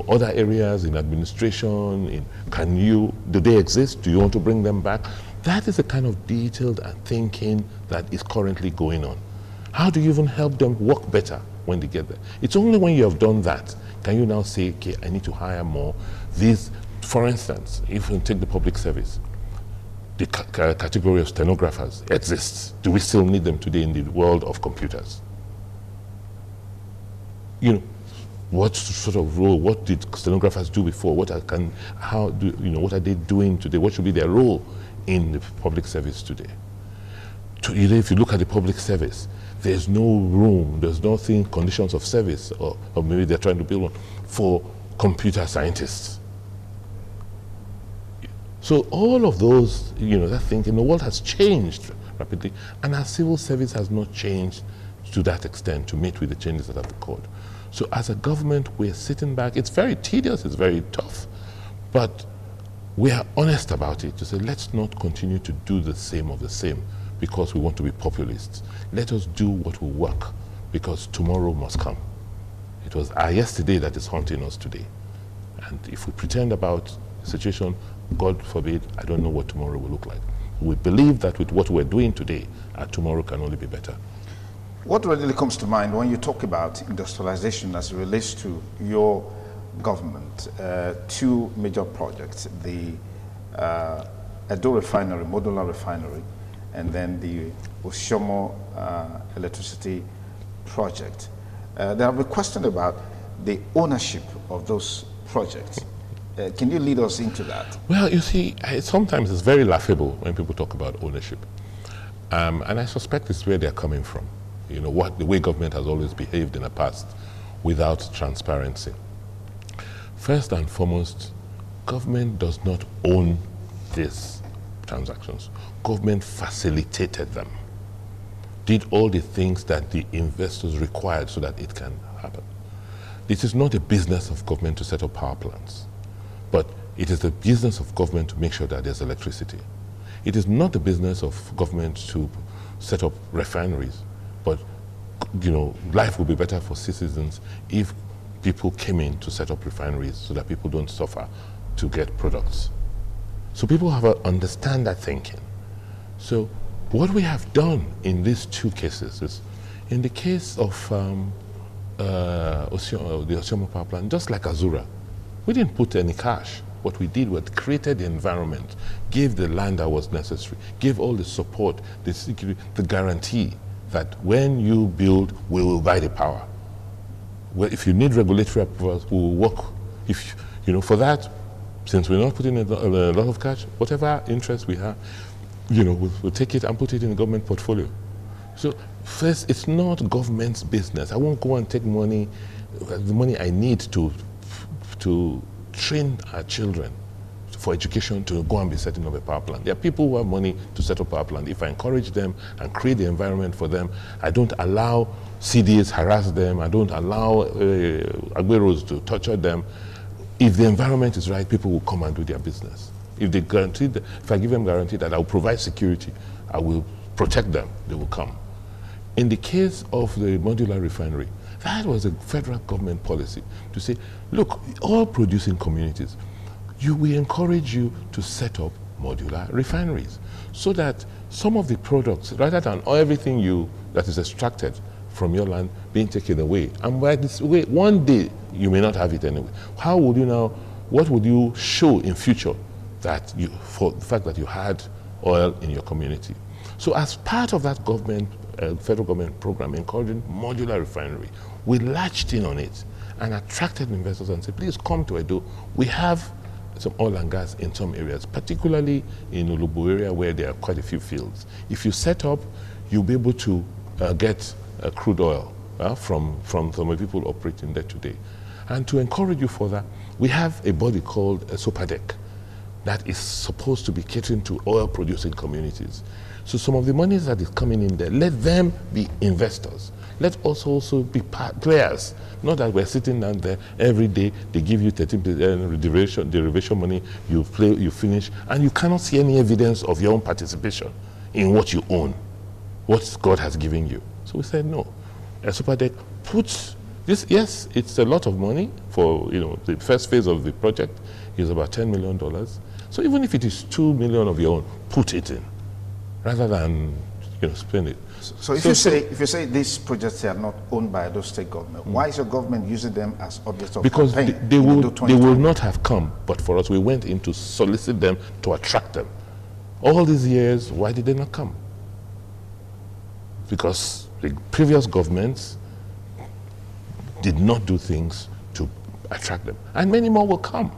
other areas, in administration? Do they exist? Do you want to bring them back? That is the kind of detailed thinking that is currently going on. How do you even help them work better when they get there? It's only when you have done that can you now say, okay, I need to hire more. For instance, if you take the public service, the category of stenographers exists. Do we still need them today in the world of computers? What sort of role, what did stenographers do before? What are they doing today? What should be their role in the public service today? If you look at the public service, there's no room, there's nothing, conditions of service, or maybe they're trying to build one, for computer scientists. So all of those, that thinking, the world has changed rapidly, and our civil service has not changed to that extent to meet with the changes that have occurred. So as a government, we're sitting back. It's very tedious, it's very tough, but we are honest about it to say, let's not continue to do the same of the same because we want to be populists. Let us do what will work because tomorrow must come. It was our yesterday that is haunting us today. And if we pretend about the situation, God forbid, I don't know what tomorrow will look like. We believe that with what we're doing today, our tomorrow can only be better. What really comes to mind when you talk about industrialization as it relates to your government? Two major projects, the Edo refinery, modular refinery, and then the Oshomo electricity project. There have been questions about the ownership of those projects. Can you lead us into that? Well, you see, sometimes it's very laughable when people talk about ownership. And I suspect it's where they're coming from. The way government has always behaved in the past without transparency. First and foremost, government does not own these transactions. Government facilitated them, did all the things that the investors required so that it can happen. It is not a business of government to set up power plants, but it is the business of government to make sure that there's electricity. It is not the business of government to set up refineries, but life would be better for citizens if people came in to set up refineries so that people don't suffer to get products. So people have to understand that thinking. So what we have done in these two cases is, in the case of the Oshomo power plant, just like Azura, we didn't put any cash. What we did was created the environment, gave the land that was necessary, gave all the support, the security, the guarantee that when you build, we will buy the power. Well, if you need regulatory approvals, we will work. For that, since we're not putting a lot of cash, whatever interest we have, we'll take it and put it in the government portfolio. So first, it's not government's business. I won't go and take money, the money I need to train our children for education to go and be setting up a power plant. There are people who have money to set up a power plant. If I encourage them and create the environment for them, I don't allow CDs harass them, I don't allow Agberos to torture them. If the environment is right, people will come and do their business. If I give them guarantee that I will provide security, I will protect them, they will come. In the case of the modular refinery, that was a federal government policy to say, look, all producing communities, we encourage you to set up modular refineries so that some of the products, rather than everything that is extracted from your land being taken away, and by this way, one day you may not have it anyway. How would you now, what would you show in future that for the fact that you had oil in your community. So as part of that government, federal government program encouraging modular refinery, we latched in on it and attracted investors and said, please come to Edo. We have some oil and gas in some areas, particularly in Ulubu area where there are quite a few fields. If you set up, you'll be able to get crude oil from some of the people operating there today. And to encourage you further, we have a body called a SOPADEC that is supposed to be catering to oil-producing communities. So some of the monies that is coming in there, let them be investors. Let us also be players. Not that we're sitting down there every day, they give you 13% derivation money, you play, you finish, and you cannot see any evidence of your own participation in what you own, what God has given you. So we said, no. SOPADEC puts this, yes, it's a lot of money for, the first phase of the project is about $10 million. So even if it is $2 million of your own, put it in, rather than, spend it. So if you say these projects are not owned by the state government, why is your government using them as objects of because campaign? They will not have come, but for us, we went in to solicit them, to attract them. All these years, why did they not come? Because the previous governments did not do things to attract them. And many more will come.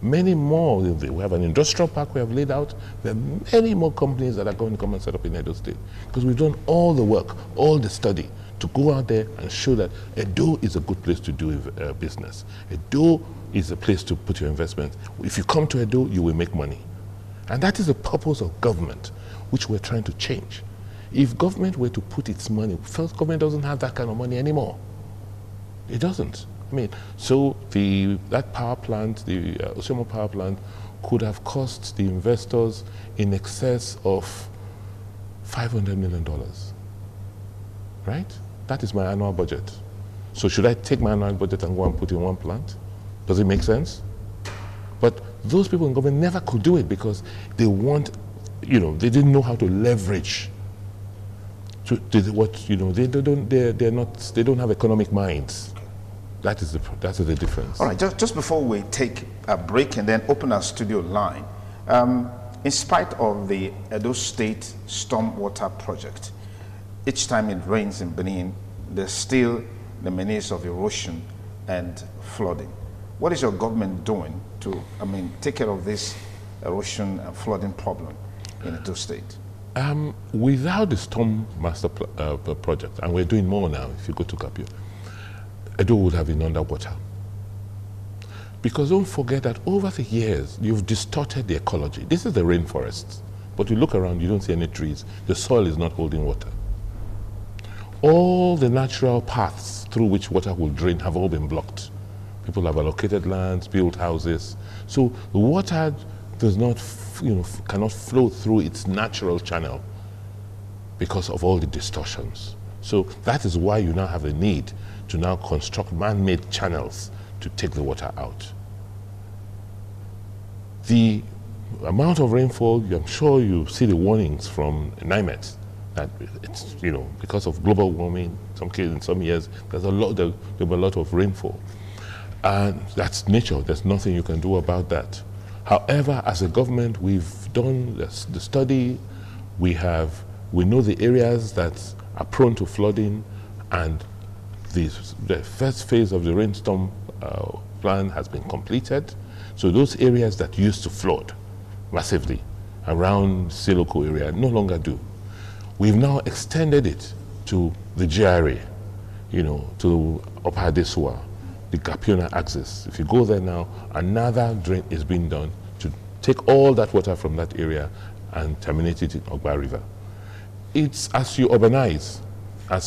Many more. We have an industrial park we have laid out. There are many more companies that are going to come and set up in Edo State. Because we've done all the work, all the study to go out there and show that Edo is a good place to do business. Edo is a place to put your investment. If you come to Edo, you will make money. And that is the purpose of government, which we're trying to change. If government were to put its money, first government doesn't have that kind of money anymore. It doesn't. So that power plant, the Osimo power plant, could have cost the investors in excess of $500 million, right? That is my annual budget. So should I take my annual budget and go and put in one plant? Does it make sense? But those people in government never could do it because they they didn't know how to leverage. They don't have economic minds. That is the difference. All right, just before we take a break and then open our studio line, in spite of the Edo State Stormwater Project, each time it rains in Benin, there's still the menace of erosion and flooding. What is your government doing to, take care of this erosion and flooding problem in Edo State? Without the Storm Master Project, and we're doing more now, if you go to Capio, Edo would have been underwater. Because don't forget that over the years, you've distorted the ecology. This is the rainforest. But you look around, you don't see any trees. The soil is not holding water. All the natural paths through which water will drain have all been blocked. People have allocated lands, built houses. So the water does not, cannot flow through its natural channel because of all the distortions. So that is why you now have a need to now construct man-made channels to take the water out. The amount of rainfall, I'm sure you see the warnings from NIMET that it's, because of global warming, in some years, there'll be a lot of rainfall. And that's nature, there's nothing you can do about that. However, as a government, we've done the study, we know the areas that are prone to flooding, and the first phase of the rainstorm plan has been completed. So those areas that used to flood massively around Siloko area no longer do. We've now extended it to the GRA, to Upper Adesua, the Gapiona axis. If you go there now, another drain is being done to take all that water from that area and terminate it in Ogba River. It's as you urbanize, as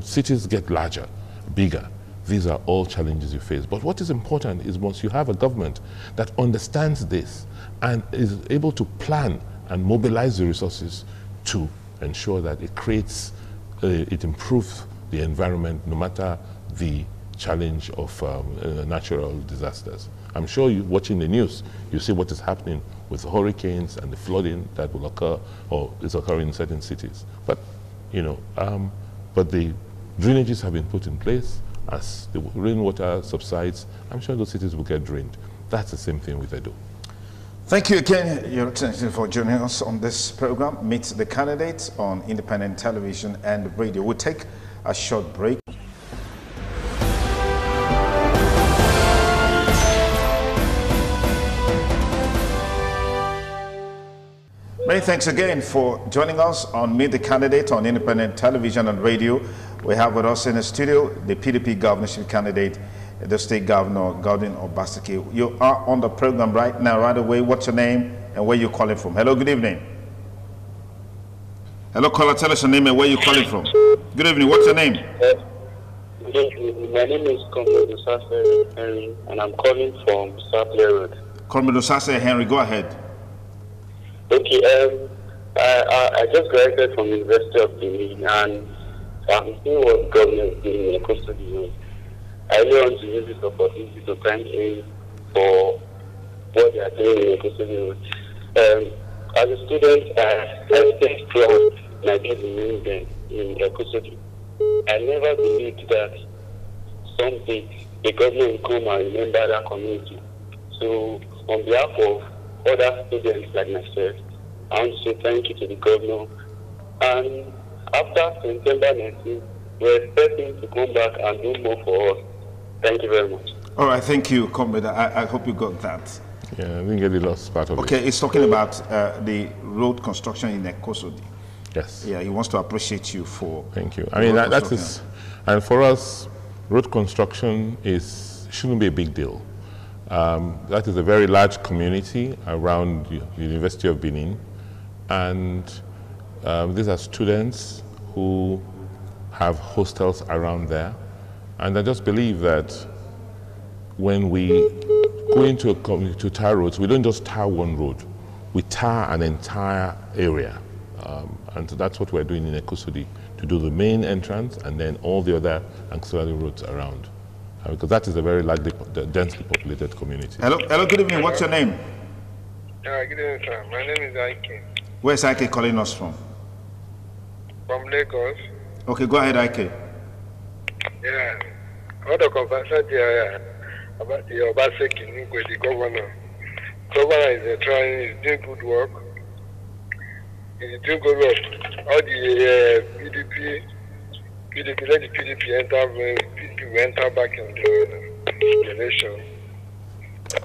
cities get larger, bigger, these are all challenges you face. But what is important is once you have a government that understands this and is able to plan and mobilize the resources to ensure that it improves the environment no matter the challenge of natural disasters. I'm sure you watching the news, you see what is happening with the hurricanes and the flooding that will occur or is occurring in certain cities. But but the drainages have been put in place. As the rainwater subsides, I'm sure those cities will get drained. That's the same thing with Edo. Thank you again, Your Excellency, for joining us on this program, Meet the Candidates on independent television and radio. We'll take a short break. Many thanks again for joining us on Meet the Candidate on independent television and radio. We have with us in the studio the PDP governorship candidate, the State Governor, Godwin Obaseki. You are on the program right now, right away. What's your name and where you're calling from? Hello, good evening. Hello, caller, tell us your name and where you're calling from. Good evening, what's your name? My name is Comrade Osase Henry, and I'm calling from South Road. Comrade Osase Henry, go ahead. Okay, I just graduated from the University of Benin, and I'm seeing what government is doing in Coastal Zone. I really want to use this opportunity to thank him for what they are doing in Coastal Zone. As a student, I stayed from Nigeria in Coastal Zone. I never believed that someday the government will come and remember that community. So, on behalf of other students like myself, I want to say thank you to the governor. And after September 19, we're expecting to come back and do more for us. Thank you very much. All right, thank you, Comrade. I hope you got that. Yeah, I didn't get the last part of it. Okay, it's talking about the road construction in Ekosodi. Yes. Yeah, he wants to appreciate you for. Thank you. I mean, that is, and for us, road construction shouldn't be a big deal. That is a very large community around the University of Benin, and these are students who have hostels around there, and I just believe that when we go into to tar roads, we don't just tar one road, we tar an entire area, and so that's what we're doing in Ekosodi, to do the main entrance and then all the other auxiliary roads around. Because that is a very largely, densely populated community. Hello, good evening. What's your name? Good evening, sir. My name is Ike. Where's Ike calling us from? From Lagos. Okay, go ahead, Ike. Yeah. I want to converse here about the Obaseki with the governor. Governor is trying, he's doing good work. He's doing good work. All the PDP, let the PDP enter back in the nation.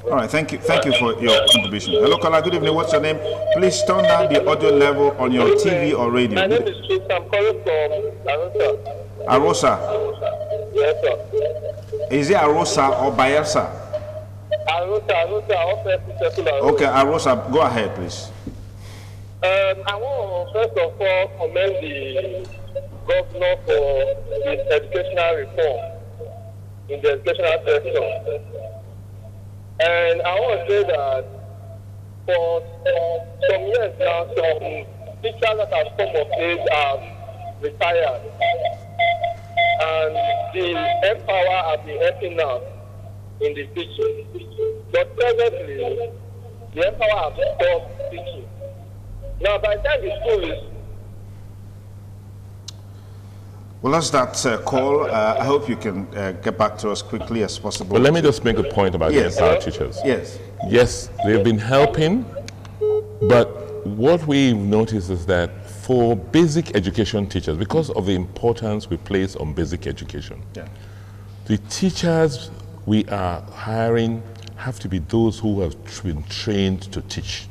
All right, thank you for your contribution. Hello, caller, good evening. What's your name? Please turn down the audio level on your TV or radio. My name is Chris. I'm calling from Arosa. Arosa? Yes, sir. Is it Arosa or Bayelsa? Arosa. Okay, Arosa, go ahead, please. I want to first of all commend the governor for his educational reform in the educational sector. And I want to say that for some years now, some teachers that have come of age have retired. And the Empower have been helping out in the teaching. But presently, the Empower have stopped teaching. Now, by the time the school is Well, that's that call. I hope you can get back to us quickly as possible. But let me just make a point about Yes. the Empower teachers. Yes. Yes, they've been helping, but what we've noticed is that for basic education teachers, because of the importance we place on basic education, Yeah. the teachers we are hiring have to be those who have been trained to teach.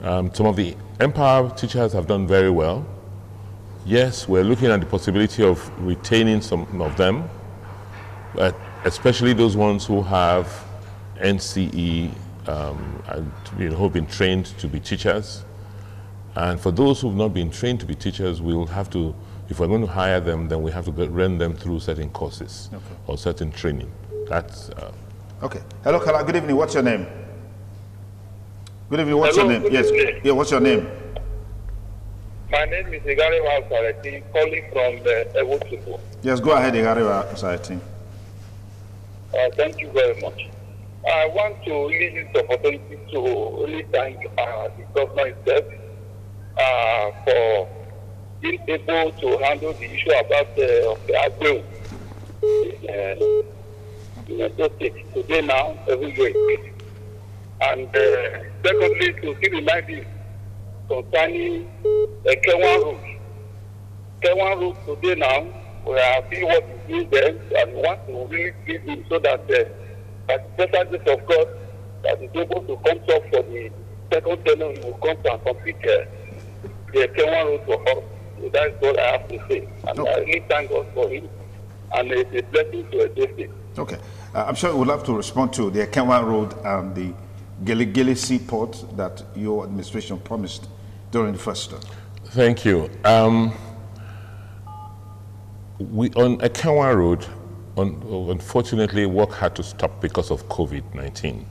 Some of the Empower teachers have done very well. Yes, we're looking at the possibility of retaining some of them, but especially those ones who have NCE and who've been trained to be teachers. And for those who've not been trained to be teachers, we'll have to, if we're going to hire them, then we have to run them through certain courses or certain training. That's Okay. Hello, Kala. Good evening. What's your name? Good evening. What's your name? Yes. Yeah. What's your name? My name is Igari Wasareti, calling from the Ewotubo. Yes. Go ahead, Igari Society. Thank you very much. I want to use this opportunity to really thank the governor itself for being able to handle the issue about the Agro. Today now, every week. And secondly, to still remind you concerning the K1 route. K1 route today now, we are seeing what is doing there, and we want to really give it so that the special grace of God that is able to come up for the second tenor will come and complete the K1 route for us. So that's what I have to say. And I really thank God for it. And it's a blessing to a day. Okay. I'm sure we'll have to respond to the Kenwan Road and the Gili Seaport that your administration promised during the first term. Thank you. We on Kenwan Road, unfortunately, work had to stop because of COVID-19.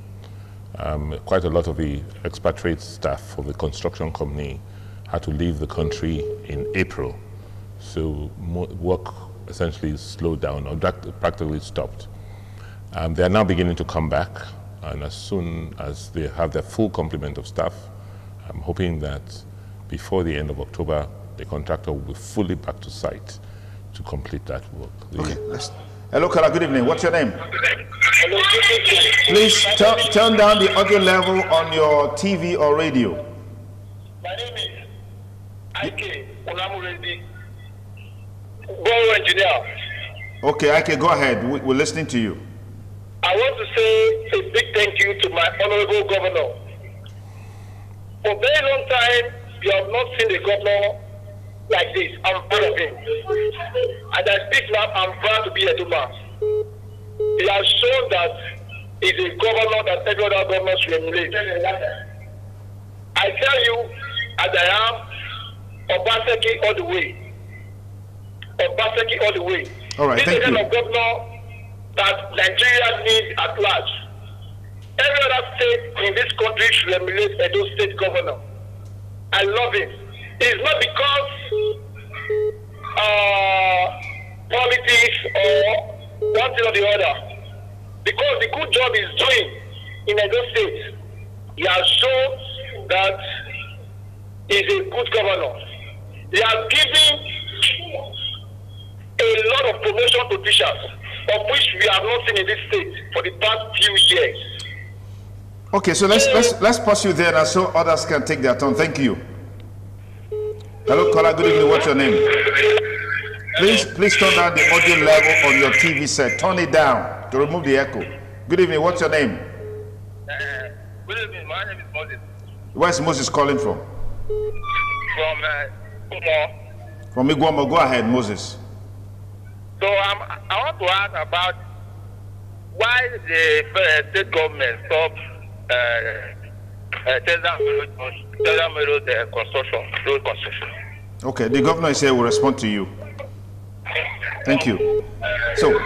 Quite a lot of the expatriate staff of the construction company had to leave the country in April. So work essentially slowed down or practically stopped. They are now beginning to come back, and as soon as they have their full complement of staff, I'm hoping that before the end of October, the contractor will be fully back to site to complete that work. Okay. Hello, Kala, good evening. What's your name? Hello, good evening. Please turn down the audio level on your TV or radio. My name is Ike Olamuredi, Borough Engineer. Okay, Ike, go ahead. We're listening to you. I want to say a big thank you to my honorable governor. For a very long time, you have not seen the governor like this. I'm proud of him. As I speak now, I'm proud to be a Duma. He has shown that he's a governor that every other governor should emulate. I tell you, as I am, Obaseki all the way. Obaseki all the way. All right, this is thank the you. kind of governor that Nigeria needs at large. Every other state in this country should emulate Edo State governor. I love him. It's not because politics or one thing or the other. Because the good job he's doing in Edo State, he has shown that he's a good governor. He has given a lot of promotion to teachers, of which we have not seen in this state for the past few years. Okay, so let's pause you there now so others can take their turn. Thank you. Hello, caller. Good evening. What's your name? Please turn down the audio level on your TV set. Turn it down to remove the echo. Good evening. What's your name? Good evening. My name is Moses. Where's Moses calling from? From Igbo. From Iguamo. Go ahead, Moses. So I want to ask about why the state government stopped road construction. Okay, the governor is here. Will respond to you. Thank you. So,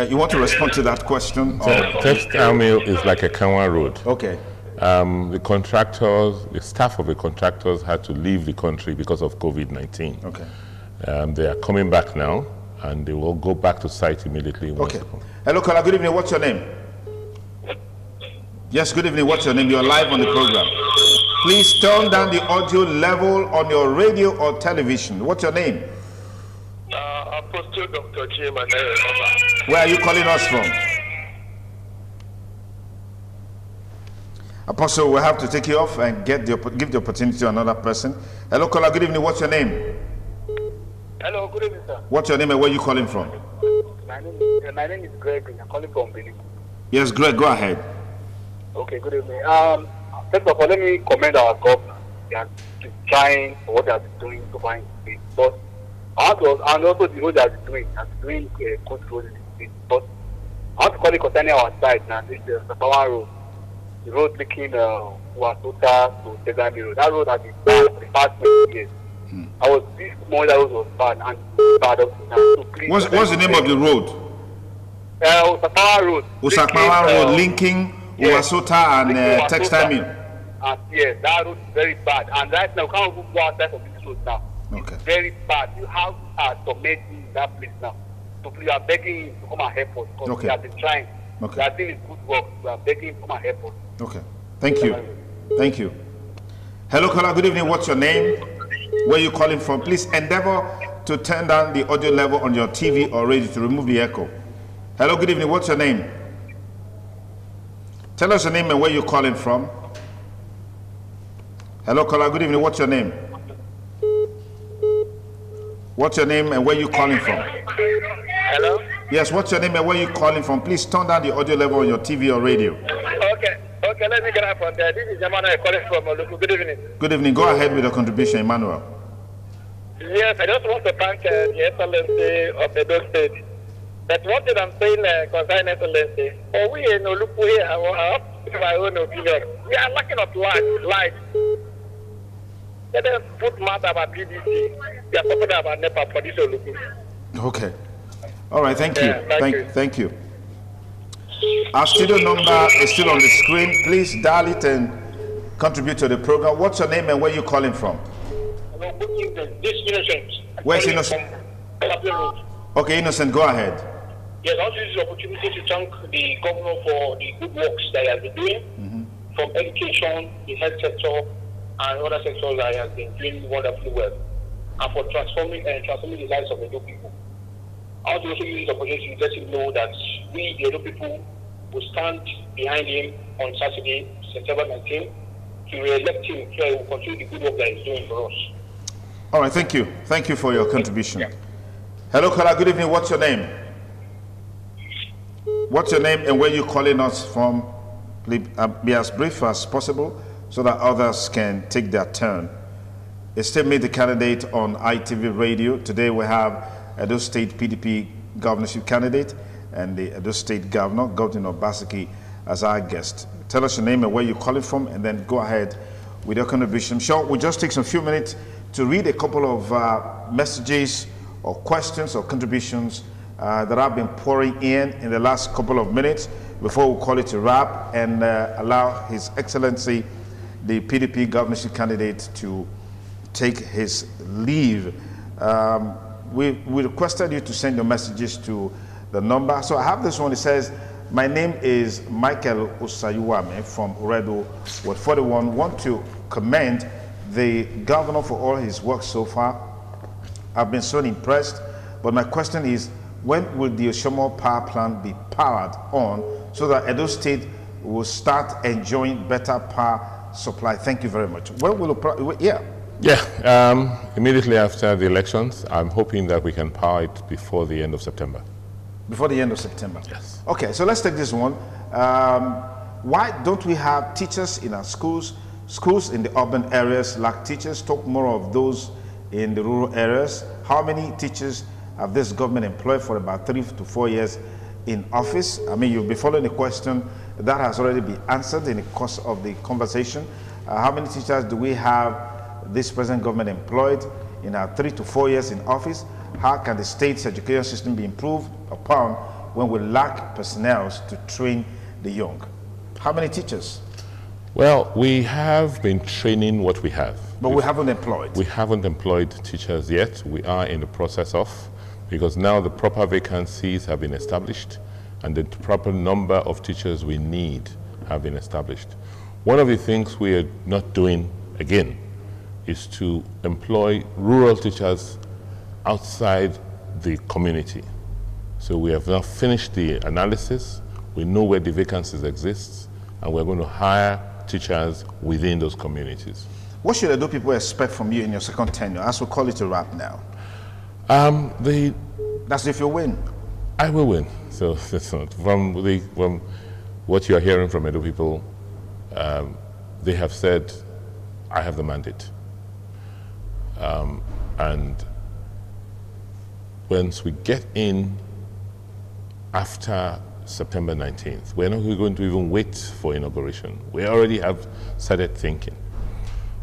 you want to respond to that question? Text Mill is like a Kenwan Road. Okay. The contractors, the staff of the contractors had to leave the country because of COVID-19. Okay. They are coming back now, and they will go back to site immediately. Okay. Hello, caller. Good evening. What's your name? Yes, good evening. What's your name? You're live on the program. Please turn down the audio level on your radio or television. What's your name? Apostle Dr. Jim. Where are you calling us from? Apostle, we'll have to take you off and give the opportunity to another person. Hello, caller. Good evening. What's your name? Hello, good evening, sir. What's your name and where are you calling from? My name is Greg. I'm calling from Benin. Yes, Greg, go ahead. Okay, good evening. First of all, let me commend our governor. They are trying for what they are doing to find space. But and also the road they are doing a good road in the state. But I want to call it concerning our side now. This is the Power Road. The road linking Wasota to Tegami Road. That road has been bad for the past 20 years. I was this morning that road was bad and bad up to now. So please, What's the name of the road? Usakpawa Road. Usakpawa Road, linking Wasota and Textile Mill. Yes, that road is very bad. And right now, we can't even go outside of this road now. Okay. It's very bad. You have tormenting that place now. So please, we are begging him to come and help us. Because we have been trying. Okay. We are doing good work. We are begging him to come and help us. Okay. Thank you. Thank you. Hello, caller. Good evening. What's your name? Where are you calling from? Please endeavor to turn down the audio level on your TV or radio to remove the echo. Hello, good evening. What's your name? Tell us your name and where you're calling from. Hello, caller. Good evening. What's your name? What's your name and where you calling from? Hello? Yes, what's your name and where you calling from? Please turn down the audio level on your TV or radio. Okay, let me get up on there. This is Emmanuel calling from Oluku. Good evening. Good evening. Go ahead with your contribution, Emmanuel. Yes, I just want to thank the Excellency of Edo State. But one thing I'm saying concerning Excellency, for we in Oluku here, I have to give my own opinion. We are lacking of light. Let us put matter about PDP. We are talking about NEPA for this Oluku. Okay. All right, thank you. Yeah, thank you. Our studio number is still on the screen. Please dial it and contribute to the program. What's your name and where you calling from? Hello, good evening. This is Innocent. Where's Innocent? Okay, Innocent, go ahead. Yes, I want to use the opportunity to thank the governor for the good works that he has been doing, from education, the health sector, and other sectors that he has been doing wonderfully well, and for transforming the lives of the Edo people. I want to also use this opportunity to let him know that we, the Edo people, will stand behind him on Saturday, September 19th, to re-elect him so he will continue the good work that he's doing for us. All right, thank you. Thank you for your contribution. Yeah. Hello, caller. Good evening. What's your name? What's your name and where you calling us from? Please be as brief as possible so that others can take their turn. It's still me, the candidate on ITV Radio. Today we have Edo State PDP governorship candidate and the Edo State Governor, Godwin Obaseki, as our guest. Tell us your name and where you're calling from, and then go ahead with your contribution. Sure, we'll just take some few minutes to read a couple of messages or questions or contributions that have been pouring in the last couple of minutes before we call it a wrap and allow His Excellency, the PDP governorship candidate, to take his leave. We requested you to send your messages to the number. So I have this one. It says, my name is Michael Osayuwame from Uredo, Ward 41. Want to commend the governor for all his work so far. I've been so impressed. But my question is, when will the Oshomo power plant be powered on so that Edo State will start enjoying better power supply? Thank you very much. When will immediately after the elections, I'm hoping that we can power it before the end of September. Before the end of September? Yes. Okay, so let's take this one. Why don't we have teachers in our schools? Schools in the urban areas lack teachers. Talk more of those in the rural areas. How many teachers have this government employed for about 3 to 4 years in office? I mean, you'll be following the question that has already been answered in the course of the conversation. How many teachers do we have this present government employed in our 3 to 4 years in office? How can the state's education system be improved upon when we lack personnel to train the young? How many teachers? Well, we have been training what we have. But we haven't employed. We haven't employed teachers yet. We are in the process of, because now the proper vacancies have been established and the proper number of teachers we need have been established. One of the things we are not doing, again, is to employ rural teachers outside the community. So we have now finished the analysis. We know where the vacancies exist, and we're going to hire teachers within those communities. What should Edo people expect from you in your second tenure, as we call it a wrap now? That's if you win. I will win. So that's not from what you are hearing from Edo people. They have said, I have the mandate. And once we get in after September 19th, we're not going to even wait for inauguration. We already have started thinking.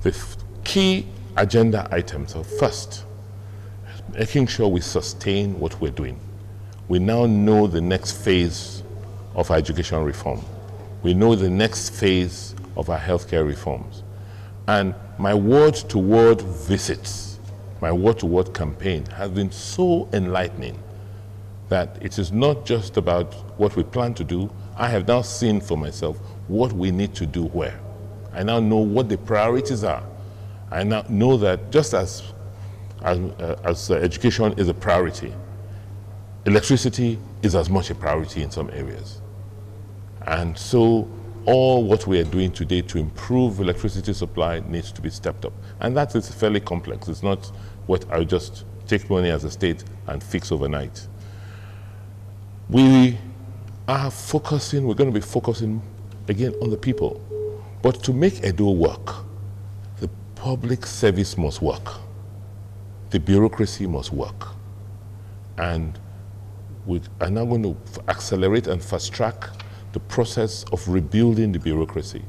The key agenda items are first, making sure we sustain what we're doing. We now know the next phase of our education reform. We know the next phase of our healthcare reforms. And my word-to-word visits, my word-to-word campaign has been so enlightening that it is not just about what we plan to do. I have now seen for myself what we need to do where. I now know what the priorities are. I now know that just as education is a priority, electricity is as much a priority in some areas. And so all what we are doing today to improve electricity supply needs to be stepped up. And that is fairly complex. It's not what I'll just take money as a state and fix overnight. We are focusing, we're going to be focusing again on the people. But to make Edo work, the public service must work. The bureaucracy must work. And we are now going to accelerate and fast track the process of rebuilding the bureaucracy,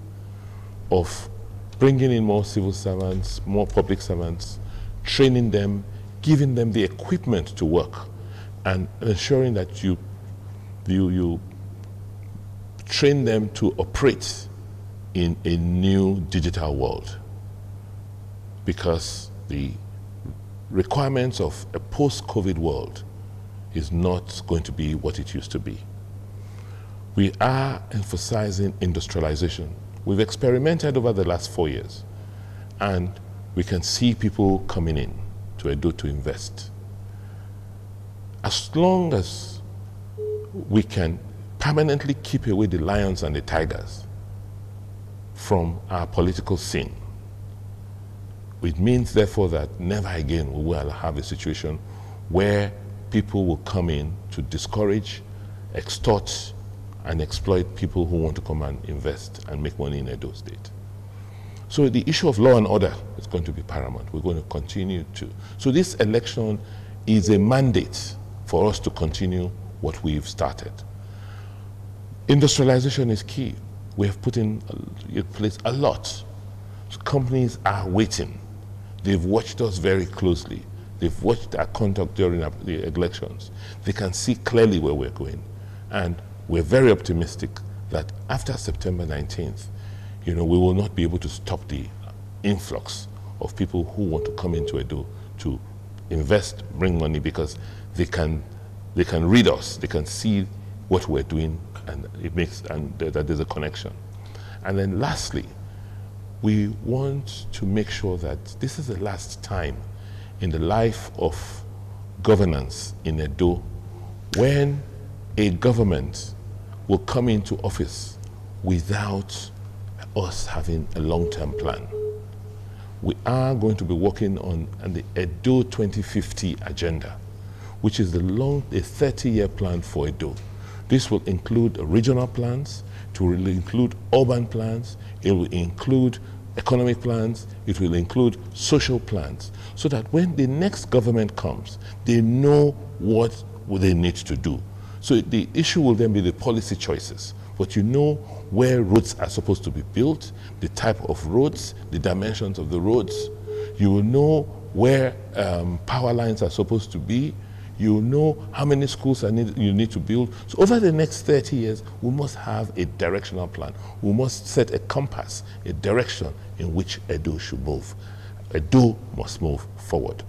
of bringing in more civil servants, more public servants, training them, giving them the equipment to work, and ensuring that you train them to operate in a new digital world. Because the requirements of a post-COVID world is not going to be what it used to be. We are emphasizing industrialization. We've experimented over the last 4 years, and we can see people coming in to Edo to invest. As long as we can permanently keep away the lions and the tigers from our political scene, it means, therefore, that never again we will have a situation where people will come in to discourage, extort, and exploit people who want to come and invest and make money in Edo State. So the issue of law and order is going to be paramount. We're going to continue to. So this election is a mandate for us to continue what we've started. Industrialization is key. We have put in place a lot. So companies are waiting. They've watched us very closely. They've watched our conduct during the elections. They can see clearly where we're going. And we're very optimistic that after September 19th, we will not be able to stop the influx of people who want to come into Edo to invest, bring money, because they can read us, they can see what we're doing, and that there's a connection. And then lastly, we want to make sure that this is the last time in the life of governance in Edo when a government will come into office without us having a long-term plan. We are going to be working on the Edo 2050 agenda, which is a 30-year plan for Edo. This will include regional plans, it will include urban plans, it will include economic plans, it will include social plans, so that when the next government comes, they know what they need to do. So the issue will then be the policy choices, but you know where roads are supposed to be built, the type of roads, the dimensions of the roads. You will know where power lines are supposed to be. You will know how many schools you need to build. So over the next 30 years, we must have a directional plan. We must set a compass, a direction in which Edo should move. Edo must move forward.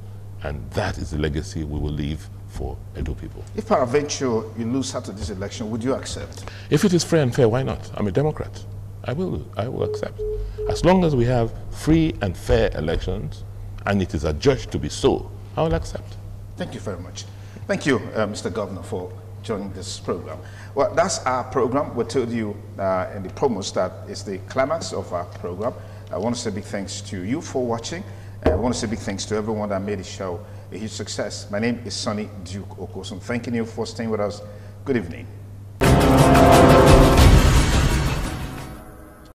And that is the legacy we will leave for Edo people. If peradventure you lose out of this election, would you accept? If it is free and fair, why not? I'm a Democrat. I will accept. As long as we have free and fair elections, and it is adjudged to be so, I will accept. Thank you very much. Thank you, Mr. Governor, for joining this program. Well, that's our program. We told you in the promos that it's the climax of our program. I want to say big thanks to you for watching. I want to say big thanks to everyone that made the show a huge success. My name is Sonny Duke Okosun. Thanking you for staying with us. Good evening.